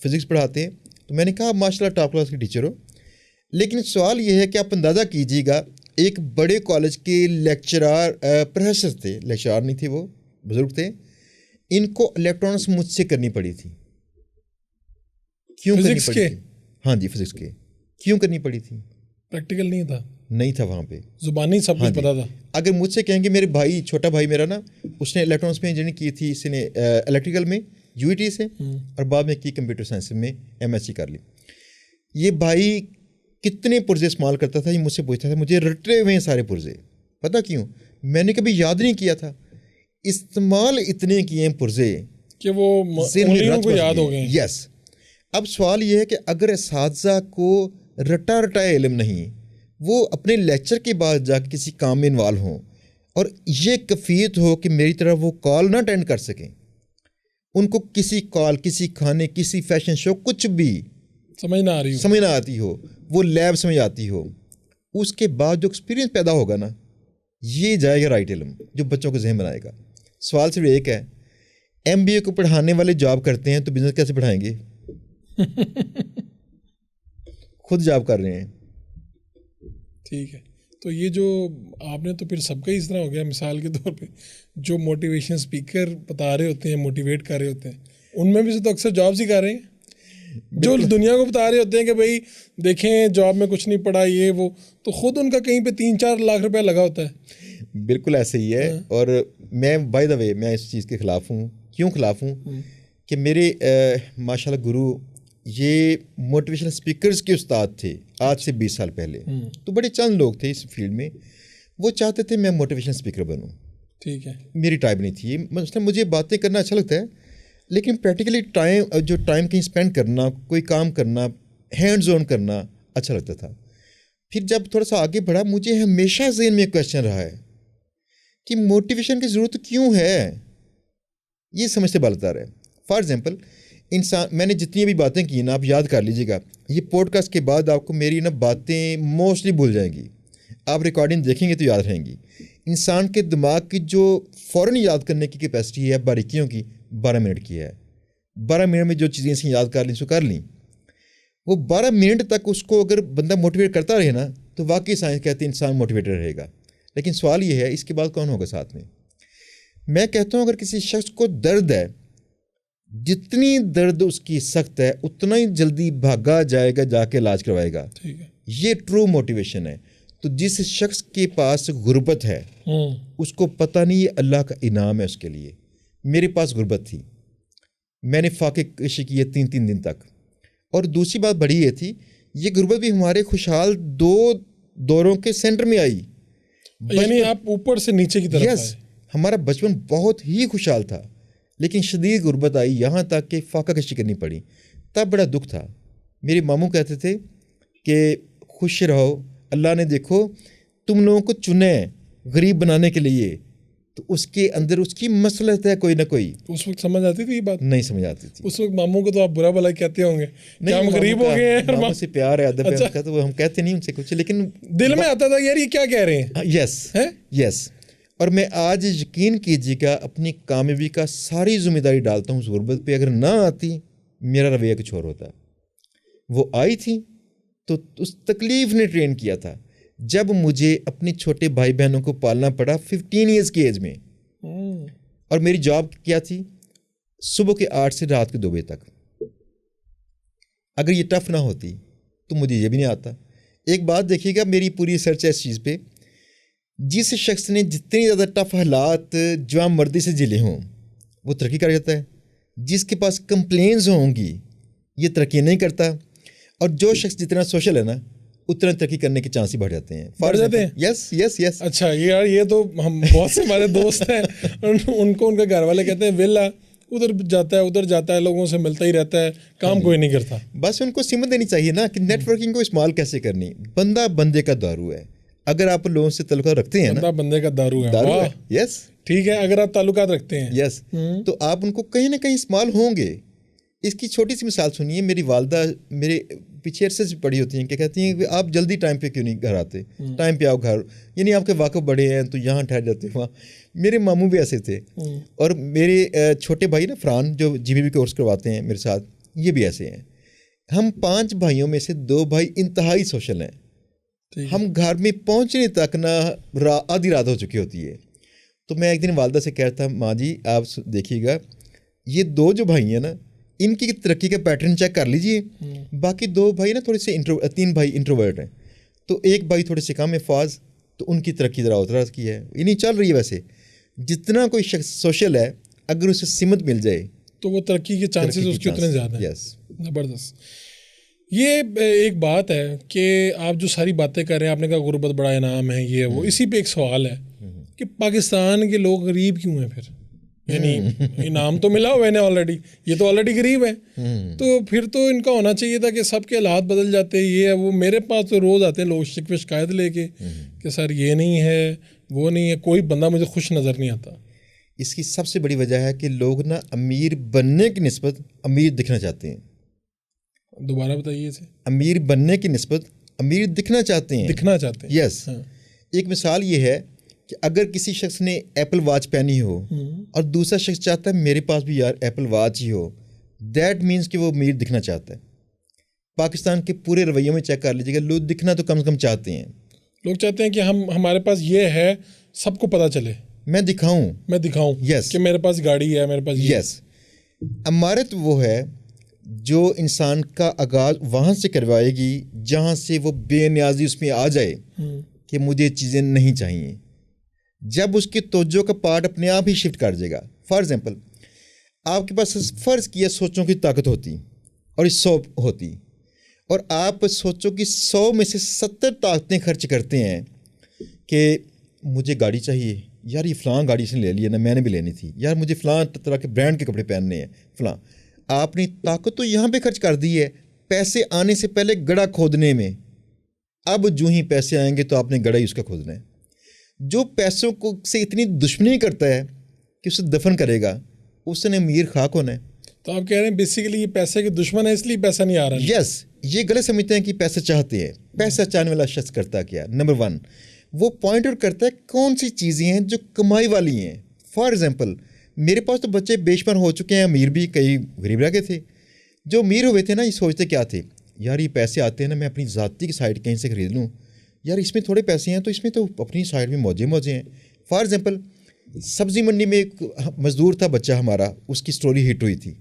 فزکس پڑھاتے ہیں, تو میں نے کہا ماشاء اللہ ٹاپ کلاس کے ٹیچر ہو, لیکن سوال یہ ہے کہ آپ اندازہ کیجیے گا ایک بڑے کالج کے لیکچرار پروفیسر تھے, لیکچرار نہیں تھے, وہ بزرگ تھے, ان کو الیکٹرانکس مجھ سے کرنی پڑی تھی. کیوں کرنی پڑی تھی؟ ہاں جی, فزکس کے کیوں کرنی پڑی تھی؟ پریکٹیکل نہیں تھا وہاں پہ, زبانی سب کچھ پتا تھا. اگر مجھ سے کہیں گے میرے بھائی, چھوٹا بھائی میرا نا, اس نے الیکٹرانکس میں انجینئرنگ کی تھی, اس نے الیکٹریکل میں یو ای ٹی سے, اور بعد میں کی کمپیوٹر سائنس میں ایم ایس سی کر لی. یہ بھائی کتنے پرزے استعمال کرتا تھا, یہ مجھ سے پوچھتا تھا, مجھے رٹے ہوئے ہیں سارے پرزے, پتہ کیوں؟ میں نے کبھی یاد نہیں کیا تھا, استعمال اتنے کیے ہیں پرزے کہ وہ انگلیوں کو یاد ہو گئے. یس, اب سوال یہ ہے کہ اگر اساتذہ کو رٹا علم نہیں, وہ اپنے لیکچر کے بعد جا کے کسی کام میں انوالو ہوں, اور یہ کفیت ہو کہ میری طرح وہ کال نہ اٹینڈ کر سکیں, ان کو کسی کال, کسی کھانے, کسی فیشن شو, کچھ بھی سمجھ نہ آتی ہو, وہ لیب سمجھ آتی ہو, اس کے بعد جو ایکسپیرینس پیدا ہوگا نا, یہ جائے گا رائٹ علم جو بچوں کو ذہن بنائے گا. سوال صرف ایک ہے, ایم بی اے کو پڑھانے والے جاب کرتے ہیں تو بزنس کیسے پڑھائیں گے؟ خود جاب کر رہے ہیں. ٹھیک ہے, تو یہ جو آپ نے تو پھر سب کا ہی اس طرح ہو گیا. مثال کے طور پہ جو موٹیویشن اسپیکر بتا رہے ہوتے ہیں, موٹیویٹ کر رہے ہوتے ہیں, ان میں بھی سے تو اکثر جابس ہی کر رہے ہیں, جو دنیا کو بتا رہے ہوتے ہیں کہ بھائی دیکھیں جاب میں کچھ نہیں پڑا یہ وہ, تو خود ان کا کہیں پہ 3-4 لاکھ روپیہ لگا ہوتا ہے. بالکل ایسے ہی ہے. اور میں بائی دا وے میں اس چیز کے خلاف ہوں. کیوں خلاف ہوں؟ کہ میرے ماشاء اللہ گرو یہ موٹیویشنل اسپیکرز کے استاد تھے آج سے 20 سال پہلے. تو بڑے چند لوگ تھے اس فیلڈ میں, وہ چاہتے تھے میں موٹیویشنل اسپیکر بنوں. ٹھیک ہے, میری ٹائپ نہیں تھی, مثلا مجھے باتیں کرنا اچھا لگتا ہے, لیکن پریکٹیکلی ٹائم کہیں اسپینڈ کرنا, کوئی کام کرنا, ہینڈز آن کرنا اچھا لگتا تھا. پھر جب تھوڑا سا آگے بڑھا, مجھے ہمیشہ ذہن میں ایک کویشچن رہا ہے کہ موٹیویشن کی ضرورت کیوں ہے, یہ سمجھتے بالتا رہے. فار ایگزامپل انسان, میں نے جتنی بھی باتیں کی نا, آپ یاد کر لیجیے گا, یہ پوڈ کاسٹ کے بعد آپ کو میری نا باتیں موسٹلی بھول جائیں گی, آپ ریکارڈنگ دیکھیں گے تو یاد رہیں گی. انسان کے دماغ کی جو فوراً یاد کرنے کی کیپیسٹی ہے باریکیوں کی 12 منٹ کی ہے. 12 منٹ میں جو چیزیں سے یاد کر لیں سو کر لیں. وہ 12 منٹ تک اس کو اگر بندہ موٹیویٹ کرتا رہے نا, تو واقعی سائنس کہتی ہے انسان موٹیویٹر رہے گا. لیکن سوال یہ ہے اس کے بعد کون ہوگا ساتھ میں؟ میں کہتا ہوں اگر کسی شخص کو درد ہے, جتنی درد اس کی سخت ہے اتنا ہی جلدی بھاگا جائے گا, جا کے علاج کروائے گا. یہ ٹرو موٹیویشن ہے. تو جس شخص کے پاس غربت ہے اس کو پتہ نہیں یہ اللہ کا انعام ہے اس کے لیے. میرے پاس غربت تھی, میں نے فاقے کشی کیے 3 دن تک. اور دوسری بات بڑی یہ تھی, یہ غربت بھی ہمارے خوشحال 2 دوروں کے سینٹر میں آئی. یعنی آپ اوپر سے نیچے کی طرف آئے. ہمارا بچپن بہت ہی خوشحال تھا, لیکن شدید غربت آئی, یہاں تک کہ فاقہ کشی کرنی پڑی. تب بڑا دکھ تھا. میرے ماموں کہتے تھے کہ خوش رہو, اللہ نے دیکھو تم لوگوں کو چنے غریب بنانے کے لیے, تو اس کے اندر اس کی مصلحت ہے کوئی نہ کوئی. اس وقت سمجھ آتی تھی یہ بات؟ نہیں سمجھ آتی تھی. اس وقت ماموں کو تو آپ برا بھلا کہتے ہوں گے کہ ہم غریب ہو گئے ہیں. ماموں سے پیار ہے, ادب ہے, تو وہ ہم کہتے نہیں ان سے کچھ, لیکن دل میں آتا تھا یار یہ کیا کہہ رہے ہیں. یس. اور میں آج یقین کیجیے گا اپنی کامیابی کا ساری ذمہ داری ڈالتا ہوں اس غربت پہ. اگر نہ آتی میرا رویہ کچھ اور ہوتا. وہ آئی تھی تو اس تکلیف نے ٹرین کیا تھا. جب مجھے اپنے چھوٹے بھائی بہنوں کو پالنا پڑا 15 ایئرس کی ایج میں, اور میری جاب کیا تھی صبح کے 8 سے رات کے 2 بجے تک. اگر یہ ٹف نہ ہوتی تو مجھے یہ بھی نہیں آتا. ایک بات دیکھیے گا, میری پوری ریسرچ ہے اس چیز پہ, جس شخص نے جتنی زیادہ ٹف حالات جوان مردی سے جھیلے ہوں وہ ترقی کر جاتا ہے. جس کے پاس کمپلینز ہوں گی یہ ترقی نہیں کرتا. اور جو شخص جتنا سوشل ہے نا اتنا ترقی کرنے کے چانس ہی بڑھ جاتے ہیں. بڑھ جاتے ہیں. یس. اچھا یار یہ تو ہم بہت سے ہمارے دوست ہیں ان کو ان کے گھر والے کہتے ہیں ویلا ادھر جاتا ہے لوگوں سے ملتا ہی رہتا ہے, کام کوئی نہیں کرتا. بس ان کو سمت دینی چاہیے نا کہ نیٹ ورکنگ کو استعمال کیسے کرنی. بندہ بندے کا دارو ہے. اگر آپ لوگوں سے تعلقات رکھتے ہیں نا, بندے کا دارو ہے. یس ٹھیک ہے, اگر آپ تعلقات رکھتے ہیں یس تو آپ ان کو کہیں نہ کہیں استعمال ہوں گے. اس کی چھوٹی سی مثال سنیے. میری والدہ میرے پیچھے عرصے سے پڑھی ہوتی ہیں کہ کہتی ہیں کہ آپ جلدی ٹائم پہ کیوں نہیں گھر آتے, ٹائم پہ آؤ گھر, یعنی آپ کے واقف بڑے ہیں تو یہاں ٹھہر جاتے وہاں. میرے ماموں بھی ایسے تھے, اور میرے چھوٹے بھائی نا فرحان جو GBB کورس کرواتے ہیں میرے ساتھ, یہ بھی ایسے ہیں. ہم 5 بھائیوں میں سے 2 بھائی انتہائی سوشل ہیں. ہم گھر میں پہنچنے تک نہ آدھی رات ہو چکی ہوتی ہے. تو میں ایک دن والدہ سے کہتا, ماں جی آپ دیکھیے گا یہ 2 جو بھائی ہیں نا ان کی ترقی کا پیٹرن چیک کر لیجئے. باقی 2 بھائی نا تھوڑے سے 3 بھائی انٹروورٹ ہیں, تو ایک بھائی تھوڑے سے کم حفاظ, تو ان کی ترقی ذرا اترا کی ہے, یہ نہیں چل رہی ہے. ویسے جتنا کوئی شخص سوشل ہے اگر اسے سمت مل جائے تو وہ ترقی کے چانسز اس کے اتنے زیادہ ہیں. زبردست. یہ ایک بات ہے کہ آپ جو ساری باتیں کر رہے ہیں, آپ نے کہا غربت بڑا انعام ہے, یہ وہ, اسی پہ ایک سوال ہے کہ پاکستان کے لوگ غریب کیوں ہیں پھر؟ یعنی انعام تو ملا ہوا ہے آلریڈی, یہ تو آلریڈی غریب ہیں, تو پھر تو ان کا ہونا چاہیے تھا کہ سب کے حالات بدل جاتے. یہ ہے وہ, میرے پاس تو روز آتے ہیں لوگ شکوے شکایت لے کے کہ سر یہ نہیں ہے وہ نہیں ہے, کوئی بندہ مجھے خوش نظر نہیں آتا. اس کی سب سے بڑی وجہ ہے کہ لوگ نا امیر بننے کی نسبت امیر دکھنا چاہتے ہیں. دوبارہ بتائیے اسے. امیر بننے کی نسبت امیر دکھنا چاہتے ہیں. یس. ایک مثال یہ ہے کہ اگر کسی شخص نے ایپل واچ پہنی ہو اور دوسرا شخص چاہتا ہے میرے پاس بھی یار apple watch he who, that means کہ وہ امیر دکھنا چاہتا ہے. پاکستان کے پورے رویوں میں چیک کر لیجیے گا, لوگ دکھنا تو کم سے کم چاہتے ہیں. لوگ چاہتے ہیں کہ ہمارے پاس یہ ہے, سب کو پتہ چلے, میں دکھاؤں. یس کہ میرے پاس گاڑی ہے, میرے پاس. یس. امارت وہ ہے جو انسان کا آغاز وہاں سے کروائے گی جہاں سے وہ بے نیازی اس میں آ جائے کہ مجھے چیزیں نہیں چاہیے. جب اس کی توجہ کا پارٹ اپنے آپ ہی شفٹ کر جائے گا. فار ایگزامپل آپ کے پاس فرض کیا سوچوں کی طاقت ہوتی اور 100 ہوتی, اور آپ سوچوں کی 100 میں سے 70 طاقتیں خرچ کرتے ہیں کہ مجھے گاڑی چاہیے, یار یہ فلاں گاڑی سے لے لی ہے نا, میں نے بھی لینی تھی, یار مجھے فلاں طرح کے برانڈ کے کپڑے پہننے ہیں فلاں. آپ نے طاقت تو یہاں پہ خرچ کر دی ہے پیسے آنے سے پہلے گڑھا کھودنے میں. اب جو ہی پیسے آئیں گے تو آپ نے گڑھا ہی اس کا کھودنا ہے. جو پیسوں کو سے اتنی دشمنی کرتا ہے کہ اسے دفن کرے گا اس نے امیر خاک ہونا ہے. تو آپ کہہ رہے ہیں بیسیکلی یہ پیسے کے دشمن ہے اس لیے پیسہ نہیں آ رہا. یس. یہ غلط سمجھتے ہیں کہ پیسہ چاہتے ہیں. پیسہ چاہنے والا شخص کرتا کیا, نمبر 1 وہ پوائنٹ آؤٹ کرتا ہے کون سی چیزیں ہیں جو کمائی والی ہیں. فار ایگزامپل میرے پاس تو بچے بے شمار ہو چکے ہیں, امیر بھی, کئی غریب رہ گئے تھے. جو امیر ہوئے تھے نا یہ سوچتے کیا تھے, یار یہ پیسے آتے ہیں نا میں اپنی ذاتی کی سائٹ کہیں سے خرید لوں, یار اس میں تھوڑے پیسے ہیں تو اس میں تو اپنی سائڈ میں موجے ہیں. فار ایگزامپل سبزی منڈی میں ایک مزدور تھا بچہ ہمارا, اس کی سٹوری ہٹ ہوئی تھی.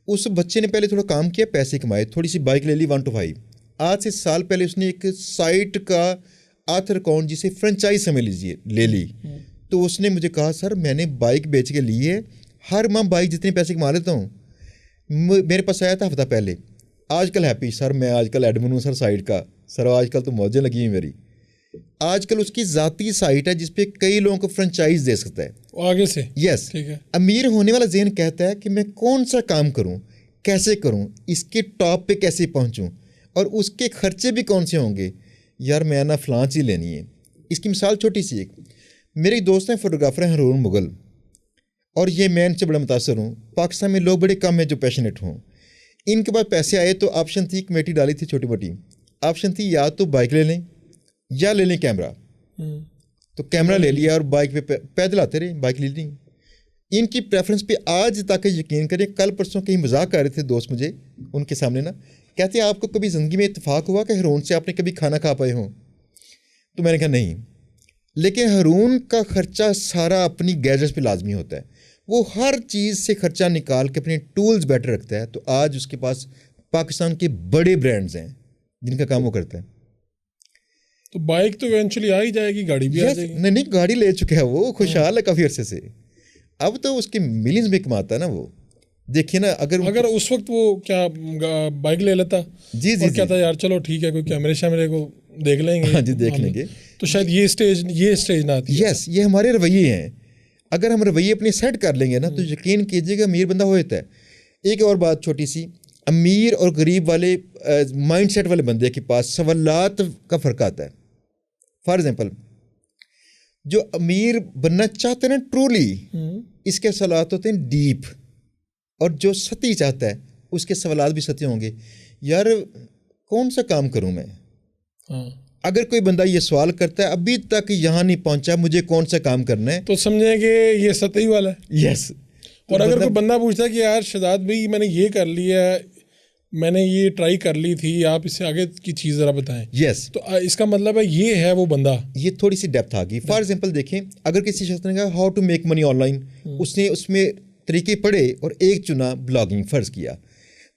اس بچے نے پہلے تھوڑا کام کیا, پیسے کمائے, تھوڑی سی بائک لے لی 1 to 5. آج سے سال پہلے اس نے ایک سائٹ کا آتھر اکاؤنٹ جسے فرنچائز سمجھ لیجیے لے لی. تو اس نے مجھے کہا سر میں نے بائک بیچ کے لی ہے, ہر ماہ بائک جتنے پیسے کما لیتا ہوں. میرے پاس آیا تھا ہفتہ پہلے، آج کل ہیپی سر میں آج کل ایڈمن ہوں سر سائٹ کا، سر آج کل تو موجیں لگی ہیں میری. آج کل اس کی ذاتی سائٹ ہے جس پہ کئی لوگوں کو فرنچائز دے سکتا ہے آگے سے. یس. ٹھیک ہے. امیر ہونے والا ذہن کہتا ہے کہ میں کون سا کام کروں، کیسے کروں، اس کے ٹاپ پہ کیسے پہنچوں، اور اس کے خرچے بھی کون سے ہوں گے. یار میں نہ فلاں چیز لینی ہے. اس کی مثال چھوٹی سی ایک، میرے دوست ہیں فوٹوگرافر ہیں ہارون مغل، اور یہ میں ان سے بڑا متاثر ہوں. پاکستان میں لوگ بڑے کم ہیں جو پیشنیٹ ہوں. ان کے پاس پیسے آئے تو آپشن تھی، کمیٹی ڈالی تھی چھوٹی موٹی، آپشن تھی یا تو بائک لے لیں یا لے لیں کیمرہ. تو کیمرہ لے لیا اور بائک پہ پیدل آتے رہے، بائک لے لی. ان کی پریفرنس پہ آج تک یقین کریں، کل پرسوں کہیں مذاق کر رہے تھے دوست مجھے ان کے سامنے نا، کہتے ہیں آپ کو کبھی زندگی میں اتفاق ہوا کہ ہارون سے آپ نے کبھی کھانا کھا پائے ہوں؟ تو میں نے کہا نہیں. لیکن ہارون کا خرچہ سارا اپنی گیجٹس پہ لازمی ہوتا ہے، وہ ہر چیز سے خرچہ نکال کے اپنے ٹولز بیٹر رکھتا ہے. تو آج اس کے پاس پاکستان کے بڑے برانڈز ہیں جن کا کام وہ کرتا ہے. تو بائک تو ایونچولی آ ہی جائے گی، گاڑی بھی آ جائے گی. نہیں گاڑی لے چکا ہے وہ، خوشحال ہے کافی عرصے سے. اب تو اس کے ملینز میں کماتا ہے نا وہ. دیکھیے نا اگر اس وقت وہ کیا بائک لے لیتا جی اور کہتا یار چلو ٹھیک ہے کوئی کیمرے شیمرے کو دیکھ لیں گے، ہاں جی دیکھ لیں گے، تو شاید یہ اسٹیج نہ آتی. یس یہ ہمارے رویے ہیں. اگر ہم رویے اپنے سیٹ کر لیں گے نا تو یقین کیجیے گا امیر بندہ ہو جاتا ہے. ایک اور بات چھوٹی سی، امیر اور غریب والے مائنڈ سیٹ والے بندے کے پاس سوالات کا فرق آتا ہے. فار ایگزامپل جو امیر بننا چاہتے ہیں نا ٹرولی، اس کے سوالات ہوتے ہیں ڈیپ، اور جو سطحی چاہتا ہے اس کے سوالات بھی سطحی ہوں گے. یار کون سا کام کروں میں؟ اگر کوئی بندہ یہ سوال کرتا ہے ابھی تک یہاں نہیں پہنچا مجھے کون سا کام کرنا ہے، تو سمجھیں کہ یہ سطحی والا ہے. یس. اور اگر کوئی بندہ پوچھتا ہے کہ یار شہزاد بھائی میں نے یہ کر لیا ہے، میں نے یہ ٹرائی کر لی تھی، آپ اس سے آگے کی چیز ذرا بتائیں. یس. تو اس کا مطلب ہے یہ ہے وہ بندہ، یہ تھوڑی سی ڈیپتھ آ گئی. فار ایگزامپل دیکھیں، اگر کسی شخص نے کہا how to make money online, اس نے اس میں طریقے پڑھے اور ایک چنا بلاگنگ، فرض کیا.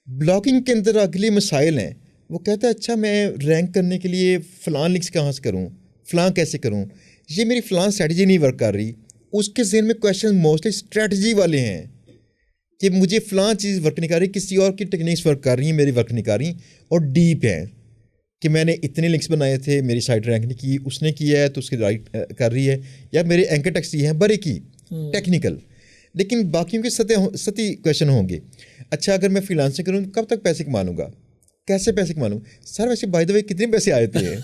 بلاگنگ کے اندر اگلے مسائل ہیں. وہ کہتا ہے اچھا میں رینک کرنے کے لیے فلاں لنکس کہاں سے کروں، فلاں کیسے کروں، یہ میری فلاں اسٹریٹجی نہیں ورک کر رہی. اس کے ذہن میں کویشچن موسٹلی اسٹریٹجی والے ہیں کہ مجھے فلاں چیز ورک نہیں کر رہی، کسی اور کی ٹیکنیکس ورک کر رہی ہیں، میری ورک نہیں کر رہی. اور ڈیپ ہیں کہ میں نے اتنے لنکس بنائے تھے، میری سائٹ رینک نہیں کی، اس نے کیا ہے تو اس کی رائٹ کر رہی ہے، یا میرے اینکر ٹیکسٹ یہ ہیں بڑے کی ٹیکنیکل. لیکن باقیوں کے سطحی کویشچن ہوں گے. اچھا اگر میں فری لانسنگ کروں کب تک پیسے کما لوں گا، کیسے پیسے کما لوں؟ سر ویسے بائی دا وے کتنے پیسے آئے تھے؟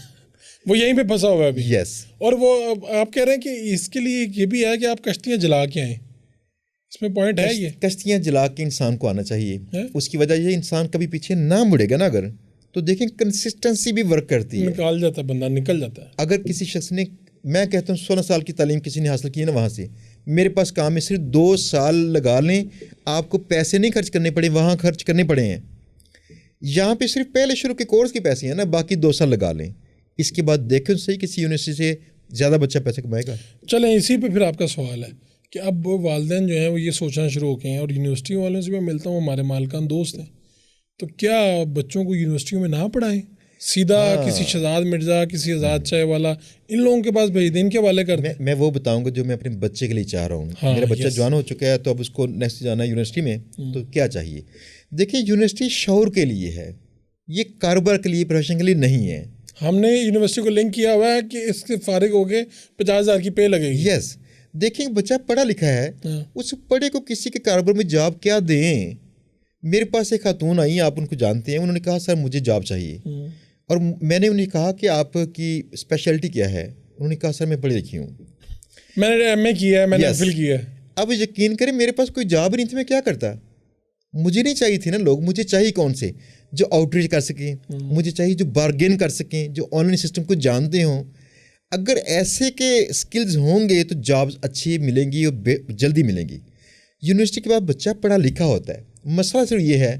وہ یہیں پہ پھنسا ہوا ہے ابھی. یس. اور وہ آپ کہہ رہے ہیں کہ اس کے لیے یہ بھی ہے کہ آپ کشتیاں جلا کے آئیں، اس میں پوائنٹ ہے. یہ کشتیاں جلا کے انسان کو آنا چاہیے. اس کی وجہ یہ انسان کبھی پیچھے نہ مڑے گا نا. اگر تو دیکھیں کنسسٹنسی بھی ورک کرتی ہے، نکال جاتا ہے بندہ، نکل جاتا ہے. اگر کسی شخص نے، میں کہتا ہوں 16 سال کی تعلیم کسی نے حاصل کی ہے نا، وہاں سے میرے پاس کام ہے صرف 2 سال لگا لیں، آپ کو پیسے نہیں خرچ کرنے پڑے، وہاں خرچ کرنے پڑے ہیں. یہاں پہ صرف پہلے شروع کے کورس کے پیسے ہیں نا، باقی 2 سال لگا لیں. اس کے بعد دیکھیں صحیح کسی یونیورسٹی سے زیادہ بچہ پیسے کمائے گا. چلیں اسی پہ پھر آپ کا سوال ہے کہ اب والدین جو ہیں وہ یہ سوچنا شروع ہو گئے ہیں، اور یونیورسٹی والوں سے میں ملتا ہوں، ہمارے مالکان دوست ہیں، تو کیا بچوں کو یونیورسٹیوں میں نہ پڑھائیں، سیدھا کسی شہزاد مرزا، کسی آزاد چائے والا، ان لوگوں کے پاس بھیج دیں، ان کے حوالے کر دیں. میں وہ بتاؤں گا جو میں اپنے بچے کے لیے چاہ رہا ہوں. میرا بچہ جوان ہو چکا ہے تو اب اس کو نیکسٹ جانا ہے یونیورسٹی میں، تو کیا چاہیے؟ دیکھیں یونیورسٹی شعور کے لیے ہے، یہ کاروبار کے لیے، پروفیشن کے لیے نہیں ہے. ہم نے یونیورسٹی کو لنک کیا ہوا ہے کہ اس سے فارغ ہو کے 50,000 کی پے لگے گی. یس. دیکھیں بچہ پڑھا لکھا ہے، اس پڑھے کو کسی کے کاروبار میں جاب کیا دیں؟ میرے پاس ایک خاتون آئی، آپ ان کو جانتے ہیں، انہوں نے کہا سر مجھے جاب چاہیے. اور میں نے انہیں کہا کہ آپ کی اسپیشلٹی کیا ہے؟ انہوں نے کہا سر میں پڑھی لکھی ہوں، میں نے ایم اے کیا ہے، میں نے ایف فل کیا ہے. اب یقین کریں میرے پاس کوئی جاب نہیں تھی، میں کیا کرتا؟ مجھے نہیں چاہیے تھی نا لوگ، مجھے چاہیے کون سے جو آؤٹ ریچ کر سکیں، مجھے چاہیے جو بارگین کر سکیں، جو آن لائن سسٹم کو جانتے ہوں. اگر ایسے کے اسکلز ہوں گے تو جابز اچھی ملیں گی اور جلدی ملیں گی. یونیورسٹی کے بعد بچہ پڑھا لکھا ہوتا ہے. مسئلہ صرف یہ ہے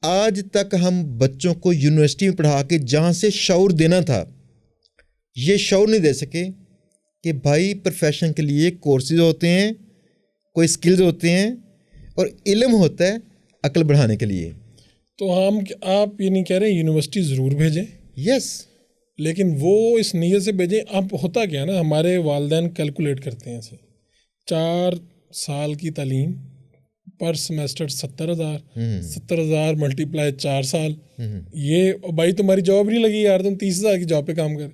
آج تک ہم بچوں کو یونیورسٹی میں پڑھا کے جہاں سے شعور دینا تھا یہ شعور نہیں دے سکے کہ بھائی پروفیشن کے لیے کورسز ہوتے ہیں، کوئی سکلز ہوتے ہیں، اور علم ہوتا ہے عقل بڑھانے کے لیے. تو آپ یہ نہیں کہہ رہے یونیورسٹی ضرور بھیجیں؟ یس. لیکن وہ اس نیت سے بھیجیں. اب ہوتا کیا نا، ہمارے والدین کیلکولیٹ کرتے ہیں اسے 4 سال کی تعلیم پر سمیسٹر 70,000 70,000 ملٹیپلائی 4 سال. یہ بھائی تمہاری جاب نہیں لگی یار, تم 30,000 کی جاب پہ کام کر.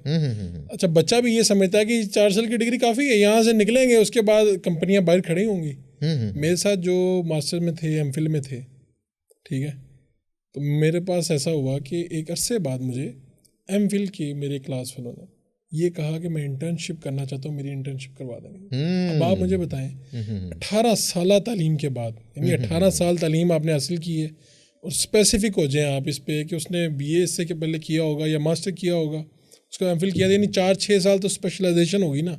اچھا بچہ بھی یہ سمجھتا ہے کہ 4 سال کی ڈگری کافی ہے, یہاں سے نکلیں گے اس کے بعد کمپنیاں باہر کھڑی ہوں گی. میرے ساتھ جو ماسٹر میں تھے, ایم فل میں تھے, ٹھیک ہے, تو میرے پاس ایسا ہوا کہ ایک عرصے بعد مجھے ایم فل کی میرے کلاس فیلو نے یہ کہا کہ میں انٹرنشپ کرنا چاہتا ہوں, میری انٹرنشپ کروا دیں گے. اب آپ مجھے بتائیں 18 سالہ تعلیم کے بعد, یعنی 18 سال تعلیم آپ نے حاصل کی ہے, اور اسپیسیفک ہو جائیں آپ اس پہ کہ اس نے بی اے اس سے پہلے کیا ہوگا یا ماسٹر کیا ہوگا, اس کو ایم فل کیا, یعنی 4-6 سال تو اسپیشلائزیشن ہوگی نا.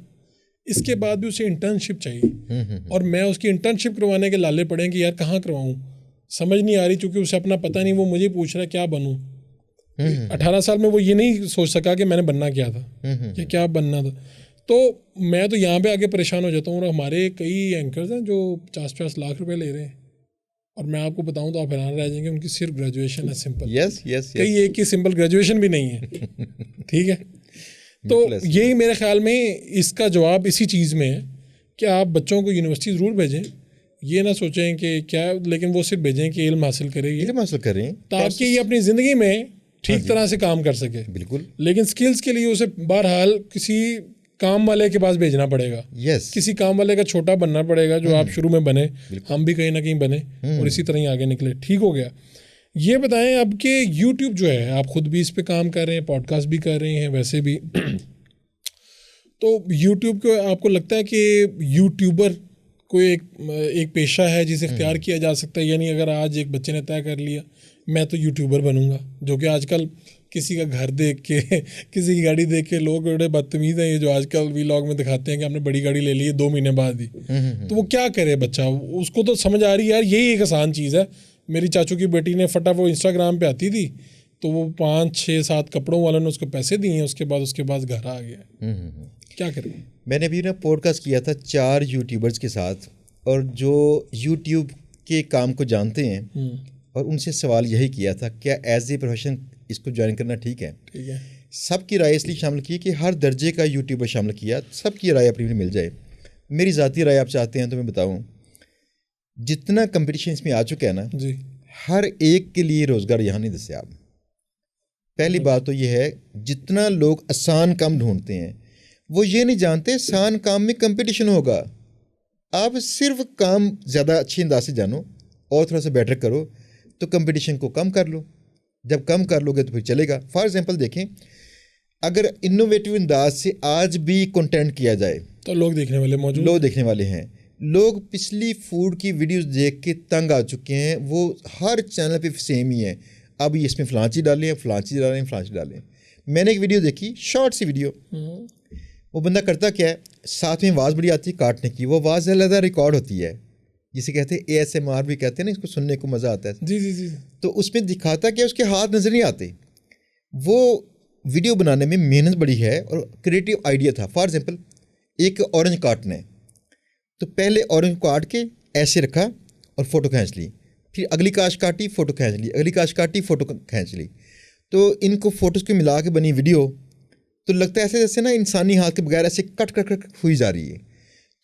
اس کے بعد بھی اسے انٹرنشپ چاہیے, اور میں اس کی انٹرنشپ کروانے کے لالے پڑیں کہ یار کہاں کرواؤں, سمجھ نہیں آ رہی, چونکہ اسے اپنا پتہ نہیں, وہ مجھے پوچھ رہا ہے کیا بنوں. 18 سال میں وہ یہ نہیں سوچ سکا کہ میں نے بننا کیا تھا کہ کیا بننا تھا. تو میں تو یہاں پہ آگے پریشان ہو جاتا ہوں, اور ہمارے کئی اینکرز ہیں جو 50-50 لاکھ روپے لے رہے ہیں, اور میں آپ کو بتاؤں تو آپ حیران رہ جائیں گے, ان کی صرف گریجویشن ہے سمپل. کئی ایک کی سمپل گریجویشن بھی نہیں ہے. ٹھیک ہے, تو یہی میرے خیال میں اس کا جواب اسی چیز میں ہے کہ آپ بچوں کو یونیورسٹی ضرور بھیجیں, یہ نہ سوچیں کہ کیا, لیکن وہ صرف بھیجیں کہ علم حاصل کریں تاکہ یہ اپنی زندگی میں ٹھیک طرح سے کام کر سکے. بالکل. لیکن سکلز کے لیے اسے بہرحال کسی کام والے کے پاس بھیجنا پڑے گا. کسی کام والے کا چھوٹا بننا پڑے گا, جو آپ شروع میں بنے, ہم بھی کہیں نہ کہیں بنے, اور اسی طرح ہی آگے نکلے. ٹھیک ہو گیا. یہ بتائیں اب کہ یوٹیوب جو ہے, آپ خود بھی اس پہ کام کر رہے ہیں, پوڈ کاسٹ بھی کر رہے ہیں ویسے بھی, تو یوٹیوب کو آپ کو لگتا ہے کہ یوٹیوبر کوئی ایک پیشہ ہے جسے اختیار کیا جا سکتا ہے؟ یعنی اگر آج ایک بچے نے طے کر لیا میں تو یوٹیوبر بنوں گا, جو کہ آج کل کسی کا گھر دیکھ کے, کسی کی گاڑی دیکھ کے لوگ بڑے بدتمیز ہیں, یہ جو آج کل ویلاگ میں دکھاتے ہیں کہ ہم نے بڑی گاڑی لے لی ہے 2 مہینے بعد ہی, تو وہ کیا کرے بچہ؟ اس کو تو سمجھ آ رہی ہے یار یہی ایک آسان چیز ہے. میری چاچو کی بیٹی نے وہ انسٹاگرام پہ آتی تھی, تو وہ 5-6-7 کپڑوں والوں نے اس کو پیسے دیے ہیں, اس کے بعد گھر آ گیا. کیا کریں؟ میں نے ابھی پوڈ کاسٹ کیا تھا 4 یوٹیوبرز کے ساتھ, اور جو یوٹیوب کے کام کو جانتے ہیں, اور ان سے سوال یہی کیا تھا کیا ایز اے پروفیشن اس کو جوائن کرنا ٹھیک ہے. سب کی رائے اس لیے شامل کی کہ ہر درجے کا یوٹیوبر شامل کیا, سب کی رائے اپنی مل جائے. میری ذاتی رائے آپ چاہتے ہیں تو میں بتاؤں, جتنا کمپٹیشن اس میں آ چکا ہے نا, ہر ایک کے لیے روزگار یہاں نہیں دستیاب. پہلی بات تو یہ ہے, جتنا لوگ آسان کام ڈھونڈتے ہیں وہ یہ نہیں جانتے آسان کام میں کمپٹیشن ہوگا. آپ صرف کام زیادہ اچھی انداز سے جانو اور تھوڑا سا بیٹر کرو تو کمپٹیشن کو کم کر لو. جب کم کر لو گے تو پھر چلے گا. فار ایگزامپل دیکھیں, اگر انوویٹیو انداز سے آج بھی کنٹینٹ کیا جائے تو لوگ دیکھنے والے موجود, لوگ دیکھنے والے ہیں. لوگ پچھلی فوڈ کی ویڈیوز دیکھ کے تنگ آ چکے ہیں, وہ ہر چینل پہ سیم ہی ہے. اب اس میں فلاں چیز ڈالیں, فلاں چیز ڈالیں, فلاں چیز ڈالیں. میں نے ایک ویڈیو دیکھی, شارٹ سی ویڈیو, وہ بندہ کرتا کیا ہے, ساتھ میں آواز بڑی آتی ہے کاٹنے کی, وہ آواز زیادہ ریکارڈ ہوتی ہے, جسے کہتے ہیں ASMR بھی کہتے ہیں نا, اس کو سننے کو مزہ آتا ہے. جی. تو اس میں دکھاتا کہ اس کے ہاتھ نظر نہیں آتے. وہ ویڈیو بنانے میں محنت بڑی ہے اور کریٹیو آئیڈیا تھا. فار ایگزامپل ایک اورنج کاٹنا ہے, تو پہلے اورنج کاٹ کے ایسے رکھا اور فوٹو کھینچ لی, پھر اگلی کاش کاٹی, فوٹو کھینچ لی, اگلی کاش کاٹی, فوٹو کھینچ لی. تو ان کو فوٹوز کو ملا کے بنی ویڈیو, تو لگتا ہے ایسے جیسے نا انسانی ہاتھ کے بغیر ایسے کٹ ہوئی جا رہی ہے.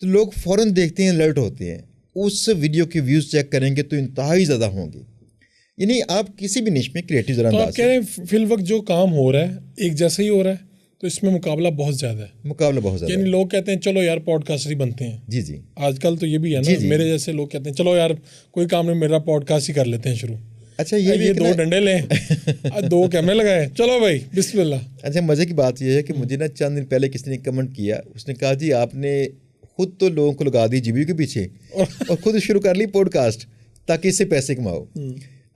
تو لوگ فوراً دیکھتے ہیں, الرٹ ہوتے ہیں. اس ویڈیو کے ویوز چیک کریں گے تو انتہائی زیادہ ہوں گے. یعنی آپ کسی بھی نش میں کریٹیو ذرا انداز, آپ کہہ رہے ہیں فی الوقت جو کام ہو رہا ہے ایک جیسا ہی ہو رہا ہے, تو اس میں مقابلہ بہت زیادہ ہے. یعنی لوگ کہتے ہیں چلو یار پوڈ کاسٹ ہی بنتے ہیں. جی آج کل تو یہ بھی ہے نا, میرے جیسے لوگ کہتے ہیں چلو یار کوئی کام نہیں, میرا پوڈ کاسٹ ہی کر لیتے ہیں شروع. اچھا یہ 2 ڈنڈے لیں, 2 کیمرے لگائے, چلو بھائی بسم اللہ. اچھا مزے کی بات یہ ہے کہ مجھے نا چند دن پہلے کسی نے کمنٹ کیا, اس نے کہا جی آپ نے خود تو لوگوں کو لگا دی جیبیو کے پیچھے اور خود شروع کر لی پوڈ کاسٹ تاکہ اس سے پیسے کماؤ.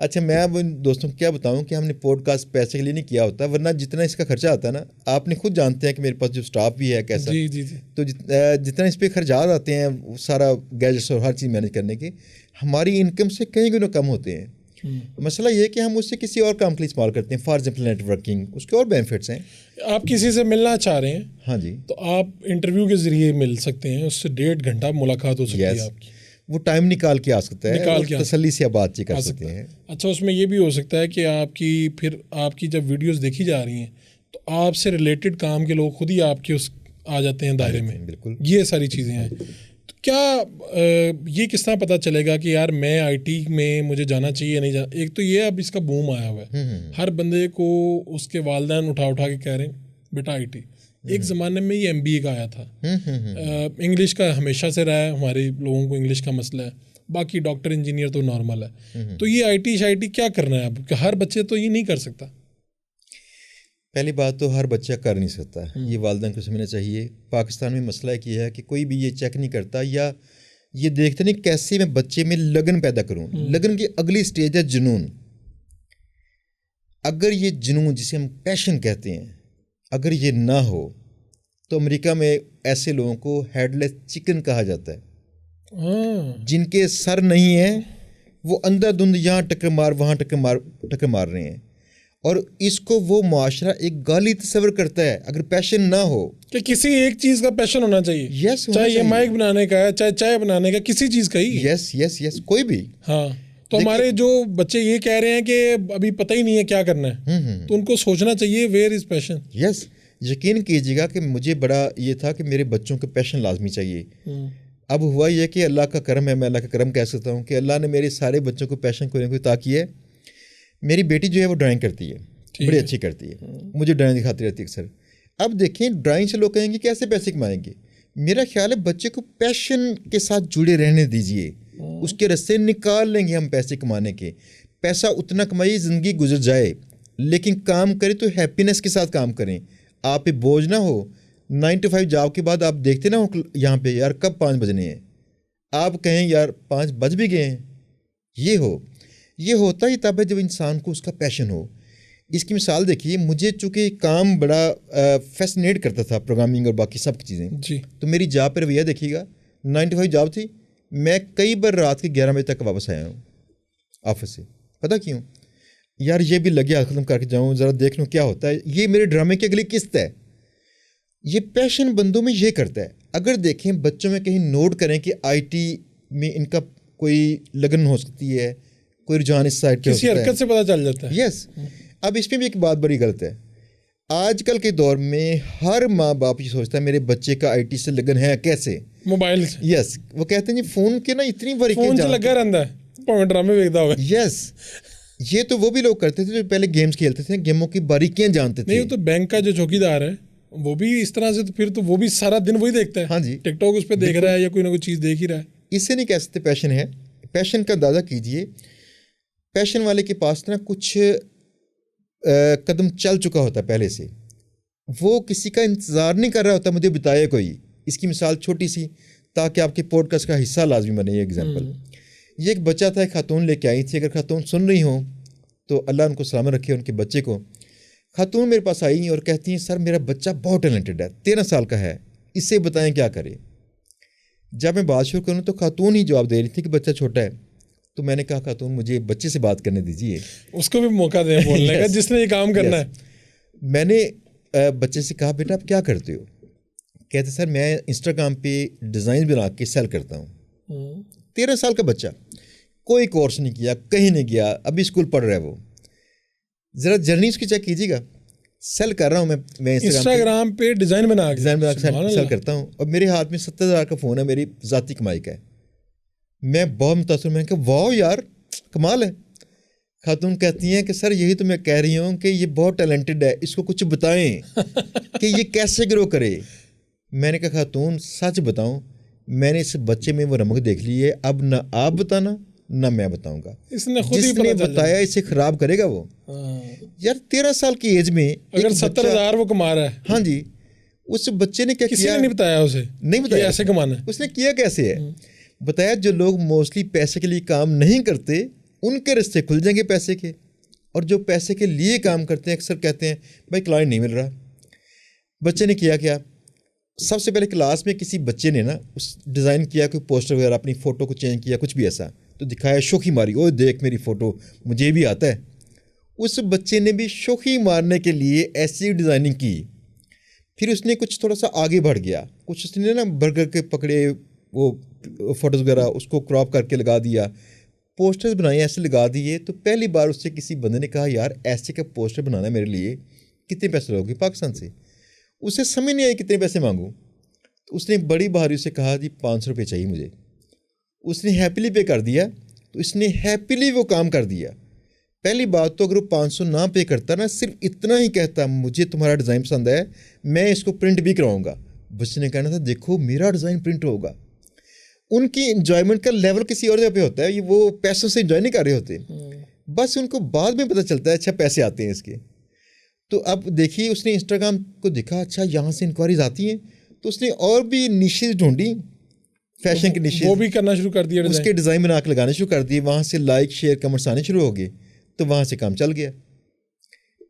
اچھا میں اب ان دوستوں کو کیا بتاؤں کہ ہم نے پوڈ کاسٹ پیسے کے لیے نہیں کیا ہوتا, ورنہ جتنا اس کا خرچہ آتا ہے نا, آپ نے خود جانتے ہیں کہ میرے پاس جو اسٹاف بھی ہے کیسا, تو جتنا اس پہ خرچات آتے ہیں وہ سارا گیجٹس اور ہر چیز مینیج کرنے کے, ہماری انکم سے کئی گنا کم ہوتے ہیں. مسئلہ یہ ہے کہ ہم اس سے کسی اور کام کے لیے استعمال کرتے ہیں. فار ایگزامپل نیٹ ورکنگ, اس کے اور بینیفٹس ہیں. آپ کسی سے ملنا چاہ رہے ہیں, ہاں جی, تو آپ انٹرویو کے ذریعے مل سکتے ہیں, اس سے 1.5 گھنٹہ ملاقات ہو سکتی ہے آپ کی. وہ ٹائم نکال کے آ سکتا ہے, تسلی سے آپ بات چیت کر سکتے ہیں. اچھا اس میں یہ بھی ہو سکتا ہے کہ آپ کی جب ویڈیوز دیکھی جا رہی ہیں تو آپ سے ریلیٹڈ کام کے لوگ خود ہی آپ کے آ جاتے ہیں دائرے میں. بالکل, یہ ساری چیزیں ہیں. تو کیا یہ کس طرح پتہ چلے گا کہ یار میں آئی ٹی میں مجھے جانا چاہیے نہیں جانا؟ ایک تو یہ اب اس کا بوم آیا ہوا ہے، ہر بندے کو اس کے والدین اٹھا کے کہہ رہے ہیں بیٹا آئی ٹی. ایک زمانے میں یہ MBA کا آیا تھا، انگلش کا ہمیشہ سے رہا ہے، ہمارے لوگوں کو انگلش کا مسئلہ ہے، باقی ڈاکٹر انجینئر تو نارمل ہے. تو یہ آئی ٹی کیا کرنا ہے اب کہ ہر بچے تو یہ نہیں کر سکتا؟ پہلی بات تو ہر بچہ کر نہیں سکتا، یہ والدین کو سمجھنا چاہیے. پاکستان میں مسئلہ ایک یہ ہے کہ کوئی بھی یہ چیک نہیں کرتا یا یہ دیکھتے نہیں کیسے میں بچے میں لگن پیدا کروں. لگن کی اگلی سٹیج ہے جنون. اگر یہ جنون جسے ہم پیشن کہتے ہیں اگر یہ نہ ہو تو امریکہ میں ایسے لوگوں کو ہیڈ لیس چکن کہا جاتا ہے، جن کے سر نہیں ہیں، وہ اندھا دھند یہاں ٹکر مار وہاں ٹکر مار رہے ہیں. اور اس کو وہ معاشرہ ایک گالی تصور کرتا ہے اگر پیشن نہ ہو کہ کسی ایک چیز کا پیشن ہونا چاہیے. یس چاہے یہ مائک بنانے کا ہے، چاہے چائے بنانے کا، کسی چیز کا ہی. یس کوئی بھی. ہاں تو ہمارے جو بچے یہ کہہ رہے ہیں کہ ابھی پتہ ہی نہیں ہے کیا کرنا ہے، تو ان کو سوچنا چاہیے ویئر از پیشن. یس یقین کیجیے گا کہ مجھے بڑا یہ تھا کہ میرے بچوں کو پیشن لازمی چاہیے. اب ہوا یہ کہ اللہ کا کرم ہے، میں اللہ کا کرم کہہ سکتا ہوں کہ اللہ نے میرے سارے بچوں کو پیشن کوئی نہ کوئی عطا کی ہے. میری بیٹی جو ہے وہ ڈرائنگ کرتی ہے، بڑی اچھی کرتی ہے، مجھے ڈرائنگ دکھاتی رہتی ہے اکثر. اب دیکھیں ڈرائنگ سے لوگ کہیں گے کیسے پیسے کمائیں گے. میرا خیال ہے بچے کو پیشن کے ساتھ جڑے رہنے دیجئے، اس کے رستے نکال لیں گے ہم پیسے کمانے کے. پیسہ اتنا کمائیے زندگی گزر جائے، لیکن کام کریں تو ہیپینس کے ساتھ کام کریں. آپ پہ بوجھ نہ ہو. 9 to 5 جاب کے بعد آپ دیکھتے نہ ہو یہاں پہ یار کب 5 بجنے ہیں، آپ کہیں یار 5 بج بھی گئے ہیں. یہ ہوتا ہی تب ہے جب انسان کو اس کا پیشن ہو. اس کی مثال دیکھیے، مجھے چونکہ کام بڑا فیسنیٹ کرتا تھا، پروگرامنگ اور باقی سب چیزیں جی. تو میری جاب پہ رویہ دیکھیے گا. 9 to 5 جاب تھی، میں کئی بار رات کے 11 بجے تک واپس آیا ہوں آفس سے. پتہ کیوں؟ یار یہ بھی لگے ہاتھ ختم کر کے جاؤں، ذرا دیکھ لوں کیا ہوتا ہے. یہ میرے ڈرامے کی اگلی قسط ہے. یہ پیشن بندوں میں یہ کرتا ہے. اگر دیکھیں بچوں میں کہیں نوٹ کریں کہ آئی ٹی میں ان کا کوئی لگن ہو سکتی ہے، کوئی رجحان اس سائڈ پہ ہو سکتا ہے، کسی حرکت سے پتہ چل جاتا ہے. یس. اب اس میں بھی ایک بات بڑی غلط ہے. آج کل کے دور میں ہر ماں باپ یہ سوچتا ہے میرے بچے کا آئی ٹی سے لگن ہے کیسے؟ موبائل سے. یس. وہ کہتے ہیں جی فون کے نا اتنی بڑی فون سے لگا رہتا ہے، پاور ڈرامے دیکھتا ہوگا. یس. یہ تو وہ بھی لوگ کرتے تھے جو پہلے گیمز کھیلتے تھے، گیموں کی باریکیاں جانتے تھے. نہیں، وہ تو بینک کا جو چوکیدار ہے وہ بھی اس طرح سے، تو پھر تو وہ بھی سارا دن وہی دیکھتا ہے. ہاں جی، ٹک ٹاک اس پہ دیکھ رہا ہے یا کوئی نہ کوئی چیز دیکھ ہی رہا ہے. اس سے نہیں کہہ سکتے پیشن ہے. پیشن کا اندازہ کیجئے، پیشن والے کے پاس نا کچھ قدم چل چکا ہوتا ہے پہلے سے. وہ کسی کا انتظار نہیں کر رہا ہوتا مجھے بتائے کوئی. اس کی مثال چھوٹی سی تاکہ آپ کے پوڈ کاسٹ کا حصہ لازمی بنے. یہ ایگزامپل، یہ ایک بچہ تھا، ایک خاتون لے کے آئی تھی. اگر خاتون سن رہی ہوں تو اللہ ان کو سلامت رکھے ان کے بچے کو. خاتون میرے پاس آئی اور کہتی ہیں سر میرا بچہ بہت ٹیلنٹڈ ہے، 13 سال کا ہے، اس سے بتائیں کیا کرے. جب میں بات شروع کروں تو خاتون ہی جواب دے رہی تھی کہ بچہ چھوٹا ہے. تو میں نے کہا خاتون مجھے بچے سے بات کرنے دیجیے، اس کو بھی موقع دیں بولنے کا جس نے یہ کام کرنا ہے. میں نے بچے سے کہا بیٹا آپ کیا کرتے ہو؟ کہتے سر میں انسٹاگرام پہ ڈیزائن بنا کے سیل کرتا ہوں. 13 سال کا بچہ، کوئی کورس نہیں کیا، کہیں نہیں گیا، ابھی اسکول پڑھ رہا ہے. وہ ذرا جرنی اس کی چیک کیجیے گا. سیل کر رہا ہوں میں انسٹاگرام پہ ڈیزائن بنا کے سیل کرتا ہوں، اور میرے ہاتھ میں 70,000 کا فون ہے، میری ذاتی کمائی کا ہے. میں بہت متاثر، میں کہ واو یار کمال ہے. خاتون کہتی ہیں کہ سر یہی تو میں کہہ رہی ہوں کہ یہ بہت ٹیلنٹڈ ہے، اس کو کچھ بتائیں کہ یہ کیسے گرو کرے. میں نے کہا خاتون سچ بتاؤں، میں نے اس بچے میں وہ رمق دیکھ لی ہے، اب نہ آپ بتانا نہ میں بتاؤں گا. اس نے خود ہی جس نے بتایا اسے خراب کرے گا وہ. یار 13 سال کی ایج میں اگر 70,000 وہ کما رہا ہے، ہاں جی، اس بچے نے کیا کیا؟ کسی نے نہیں بتایا اسے، نہیں بتایا ایسے کمانا ہے. اس نے کیا کیسے ہے؟ بتایا جو لوگ موسٹلی پیسے کے لیے کام نہیں کرتے ان کے رستے کھل جائیں گے پیسے کے، اور جو پیسے کے لیے کام کرتے ہیں اکثر کہتے ہیں بھائی کلائنٹ نہیں مل رہا. بچے نے کیا سب سے پہلے کلاس میں کسی بچے نے نا اس ڈیزائن کیا کوئی پوسٹر وغیرہ، اپنی فوٹو کو چینج کیا کچھ بھی ایسا، تو دکھایا شوخی ماری، او دیکھ میری فوٹو مجھے بھی آتا ہے. اس بچے نے بھی شوخی مارنے کے لیے ایسی ڈیزائننگ کی. پھر اس نے کچھ تھوڑا سا آگے بڑھ گیا، کچھ اس نے نا برگر کے پکڑے وہ فوٹوز وغیرہ اس کو کراپ کر کے لگا دیا، پوسٹرز بنائے ایسے لگا دیے. تو پہلی بار اس سے کسی بندے نے کہا یار ایسے کا پوسٹر بنانا ہے میرے لیے، کتنے پیسے لوگے پاکستان سے؟ اسے سمجھ نہیں آئی کتنے پیسے مانگوں. تو اس نے بڑی بہاری سے کہا جی 500 روپے چاہیے مجھے. اس نے ہیپیلی پے کر دیا. تو اس نے ہیپیلی وہ کام کر دیا. پہلی بات تو اگر وہ 500 نہ پے کرتا نا, صرف اتنا ہی کہتا مجھے تمہارا ڈیزائن پسند ہے, میں اس کو پرنٹ بھی کراؤں گا, بس نے کہنا تھا دیکھو میرا ڈیزائن پرنٹ ہوگا. ان کی انجوائمنٹ کا لیول کسی اور جگہ پہ ہوتا ہے, وہ پیسوں سے انجوائے نہیں کر رہے ہوتے, بس ان کو بعد میں پتہ چلتا ہے اچھا پیسے آتے ہیں اس کے. تو اب دیکھیے اس نے انسٹاگرام کو دیکھا, اچھا یہاں سے انکوائریز آتی ہیں, تو اس نے اور بھی نیشز ڈھونڈی, فیشن کے نیشز, وہ بھی کرنا شروع کر دیا, اس کے ڈیزائن بنا کے لگانے شروع کر دیے. وہاں سے لائک شیئر کمنٹس آنے شروع ہو گئے, تو وہاں سے کام چل گیا.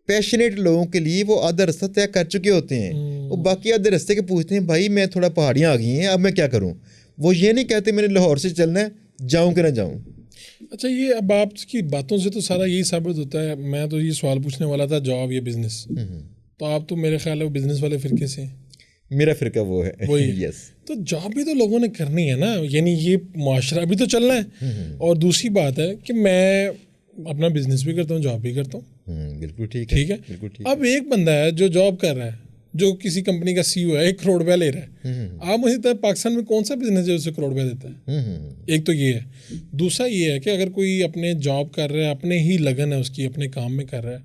پیشنیٹ لوگوں کے لیے وہ آدھا رستہ طے کر چکے ہوتے ہیں, وہ باقی آدھے رستے کے پوچھتے ہیں بھائی میں تھوڑا پہاڑیاں آ گئی ہیں اب میں کیا کروں. وہ یہ نہیں کہتے میں نے لاہور سے چلنا ہے, جاؤں کہ نہ جاؤں. اچھا یہ اب آپ کی باتوں سے تو سارا یہی ثابت ہوتا ہے. میں تو یہ سوال پوچھنے والا تھا, جاب یا بزنس, تو آپ تو میرے خیال ہے وہ بزنس والے فرقے سے ہیں. میرا فرقہ وہ ہے وہی. یس. تو جاب بھی تو لوگوں نے کرنی ہے نا, یعنی یہ معاشرہ بھی تو چلنا ہے. اور دوسری بات ہے کہ میں اپنا بزنس بھی کرتا ہوں, جاب بھی کرتا ہوں. بالکل ٹھیک ہے. بالکل ٹھیک. اب ایک بندہ ہے جو جاب کر رہا ہے, جو کسی کمپنی کا سی او ہے, 1 کروڑ روپیہ لے رہا ہے. آپ مجھے بتائیں پاکستان میں کون سا بزنس ہے اسے کروڑ روپیہ دیتا ہے؟ ایک تو یہ ہے. دوسرا یہ ہے کہ اگر کوئی اپنے جاب کر رہا ہے, اپنے ہی لگن ہے اس کی, اپنے کام میں کر رہا ہے,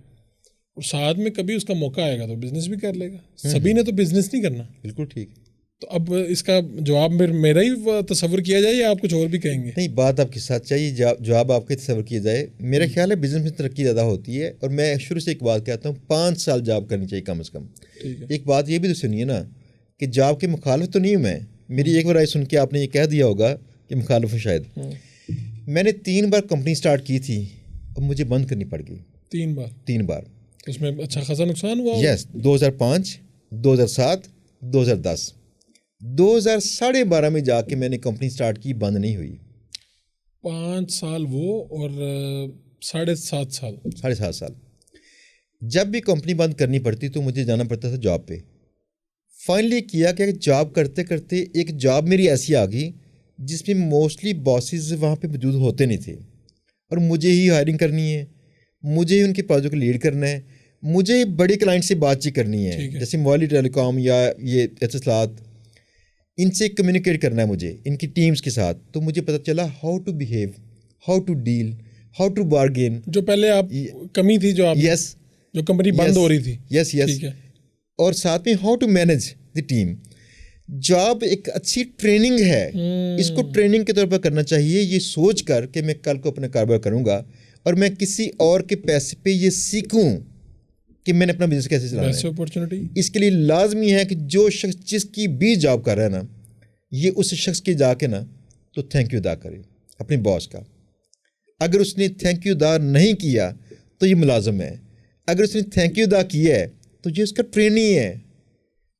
اور ساتھ میں کبھی اس کا موقع آئے گا تو بزنس بھی کر لے گا. سبھی نے تو بزنس نہیں کرنا. بالکل ٹھیک. تو اب اس کا جواب میرا ہی تصور کیا جائے یا آپ کچھ اور بھی کہیں گے؟ نہیں, بات آپ کے ساتھ چاہیے, جواب آپ کے تصور کیا جائے. میرا خیال ہے بزنس میں ترقی زیادہ ہوتی ہے, اور میں شروع سے ایک بات کہتا ہوں 5 سال جاب کرنی چاہیے کم از کم. ایک بات یہ بھی تو سنیے نا کہ جاب کے مخالف تو نہیں ہوں میں. میری ایک بار آئی سن کے آپ نے یہ کہہ دیا ہوگا کہ مخالف ہوں شاید. میں نے 3 بار کمپنی سٹارٹ کی تھی اور مجھے بند کرنی پڑ گئی. 3 بار. اس میں اچھا خاصا نقصان ہوا. یس. 2005, 2007, 2010, 2012 میں جا کے میں نے کمپنی سٹارٹ کی, بند نہیں ہوئی. 5 سال وہ اور 7.5 سال. جب بھی کمپنی بند کرنی پڑتی تو مجھے جانا پڑتا تھا جاب پہ. فائنلی کیا کہ جاب کرتے کرتے ایک جاب میری ایسی آ گئی جس میں موسٹلی باسز وہاں پہ موجود ہوتے نہیں تھے, اور مجھے ہی ہائرنگ کرنی ہے, مجھے ہی ان کے پروجیکٹ کو لیڈ کرنا ہے, مجھے ہی بڑے کلائنٹ سے بات چیت کرنی ہے, جیسے موبائل ٹیلی کام یا یہ اتصالات, ان سے کمیونیکیٹ کرنا ہے مجھے ان کی ٹیمز کے ساتھ. تو مجھے پتہ چلا how to behave, how to deal, how to bargain. جو پہلے آپ کمی تھی جو آپ, یس, جو کمپنی بند ہو رہی تھی. یس. اور ساتھ میں how to manage the team. Job ایک اچھی ٹریننگ ہے, اس کو ٹریننگ کے طور پر کرنا چاہیے, یہ سوچ کر کہ میں کل کو اپنا کاروبار کروں گا اور میں کسی اور کے پیسے پہ یہ سیکھوں کہ میں نے اپنا بزنس کیسے چلانا ہے. اپرچونٹی اس کے لیے لازمی ہے کہ جو شخص جس کی بھی جاب کر رہا ہے نا, یہ اس شخص کے جا کے نا تو تھینک یو ادا کرے اپنے باس کا. اگر اس نے تھینک یو ادا نہیں کیا تو یہ ملازم ہے, اگر اس نے تھینک یو ادا کیا ہے تو یہ اس کا ٹرینی ہے,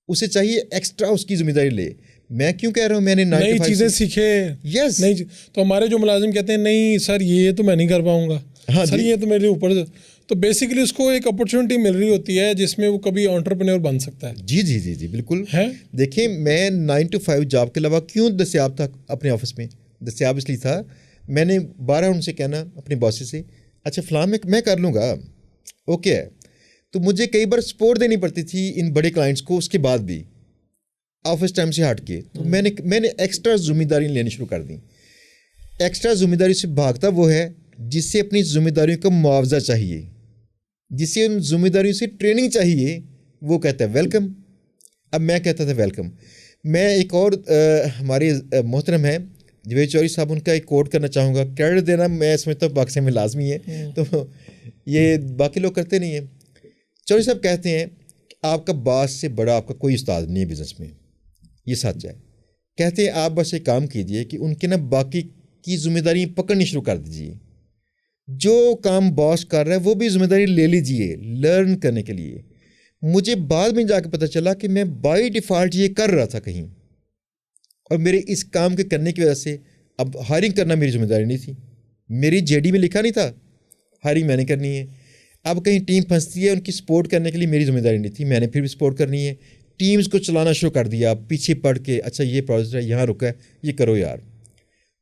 اسے چاہیے ایکسٹرا اس کی ذمہ داری لے. میں کیوں کہہ رہا ہوں میں نے نئی چیزیں سیکھے. یس. نہیں تو ہمارے جو ملازم کہتے ہیں نہیں سر یہ تو میں نہیں کر پاؤں گا, سر یہ تو میرے اوپر, تو بیسیکلی اس کو ایک اپرچونٹی مل رہی ہوتی ہے جس میں وہ کبھی انٹرپرینور بن سکتا ہے. جی بالکل ہے. دیکھیں میں 9 to 5 جاب کے علاوہ کیوں دستیاب تھا اپنے آفس میں, دستیاب اس لیے تھا میں نے 12 ان سے کہنا اپنے باس سے, اچھا فلاں میں کر لوں گا, اوکے ہے. تو مجھے کئی بار سپورٹ دینی پڑتی تھی ان بڑے کلائنٹس کو, اس کے بعد بھی آفس ٹائم سے ہٹ کے. تو میں نے ایکسٹرا ذمہ داری لینی شروع کر دی. ایکسٹرا ذمہ داری سے بھاگتا وہ ہے جس سے اپنی ذمہ داریوں کا معاوضہ چاہیے, جسے ان ذمہ داریوں سے ٹریننگ چاہیے, وہ کہتا ہے ویلکم. اب میں کہتا تھا ویلکم. میں ایک اور ہمارے محترم ہیں جوید چوہدری صاحب, ان کا ایک کوٹ کرنا چاہوں گا. کریڈٹ دینا میں سمجھتا ہوں پاکستان میں لازمی ہے, تو یہ باقی لوگ کرتے نہیں ہیں. چوہدری صاحب کہتے ہیں کہ آپ کا باس سے بڑا آپ کا کوئی استاد نہیں ہے بزنس میں, یہ سچ ہے. کہتے ہیں آپ بس ایک کام کیجئے کہ ان کے نا باقی کی ذمہ داری پکڑنی شروع کر دیجیے. جو کام باس کر رہا ہے وہ بھی ذمہ داری لے لیجیے لرن کرنے کے لیے. مجھے بعد میں جا کے پتہ چلا کہ میں بائی ڈیفالٹ یہ کر رہا تھا کہیں, اور میرے اس کام کے کرنے کی وجہ سے اب ہائرنگ کرنا میری ذمہ داری نہیں تھی. میری JD میں لکھا نہیں تھا ہائرنگ میں نے کرنی ہے. اب کہیں ٹیم پھنستی ہے ان کی سپورٹ کرنے کے لیے میری ذمہ داری نہیں تھی, میں نے پھر بھی سپورٹ کرنی ہے. ٹیمز کو چلانا شروع کر دیا پیچھے پڑ کے, اچھا یہ پروجیکٹ ہے یہاں رکا ہے یہ کرو یار.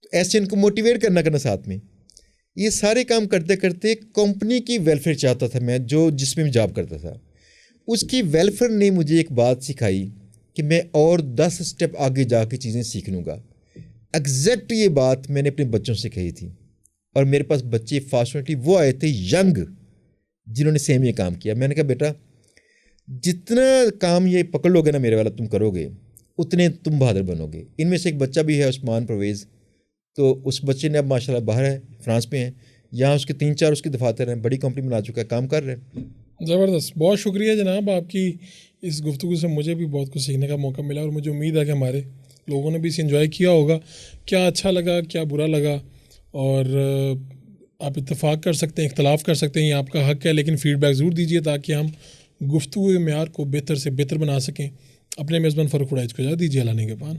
تو ایسے ان کو موٹیویٹ کرنا ساتھ میں. یہ سارے کام کرتے کرتے کمپنی کی ویلفیئر چاہتا تھا میں, جس میں جاب کرتا تھا. اس کی ویلفیئر نے مجھے ایک بات سکھائی کہ میں اور 10 اسٹیپ آگے جا کے چیزیں سیکھ لوں گا. ایگزیکٹ یہ بات میں نے اپنے بچوں سے کہی تھی, اور میرے پاس بچے فارچونیٹلی وہ آئے تھے ینگ جنہوں نے سیم یہ کام کیا. میں نے کہا بیٹا جتنا کام یہ پکڑ لو گے نا میرے والا تم کرو گے, اتنے تم بہادر بنو گے. ان میں سے ایک بچہ بھی ہے عثمان پرویز, تو اس بچے نے اب ماشاءاللہ باہر ہے, فرانس میں ہے, یہاں اس کے 3-4 اس کے دفاتر ہیں, بڑی کمپنی میں آ چکا ہے, کام کر رہے ہیں. زبردست. بہت شکریہ جناب, آپ کی اس گفتگو سے مجھے بھی بہت کچھ سیکھنے کا موقع ملا, اور مجھے امید ہے کہ ہمارے لوگوں نے بھی اسے انجوائے کیا ہوگا. کیا اچھا لگا, کیا برا لگا, اور آپ اتفاق کر سکتے ہیں, اختلاف کر سکتے ہیں, یہ آپ کا حق ہے, لیکن فیڈ بیک ضرور دیجیے تاکہ ہم گفتگو کے معیار کو بہتر سے بہتر بنا سکیں. اپنے میزبان فاروق وڑائچ کو اجازت دیجیے. اللہ نگہبان.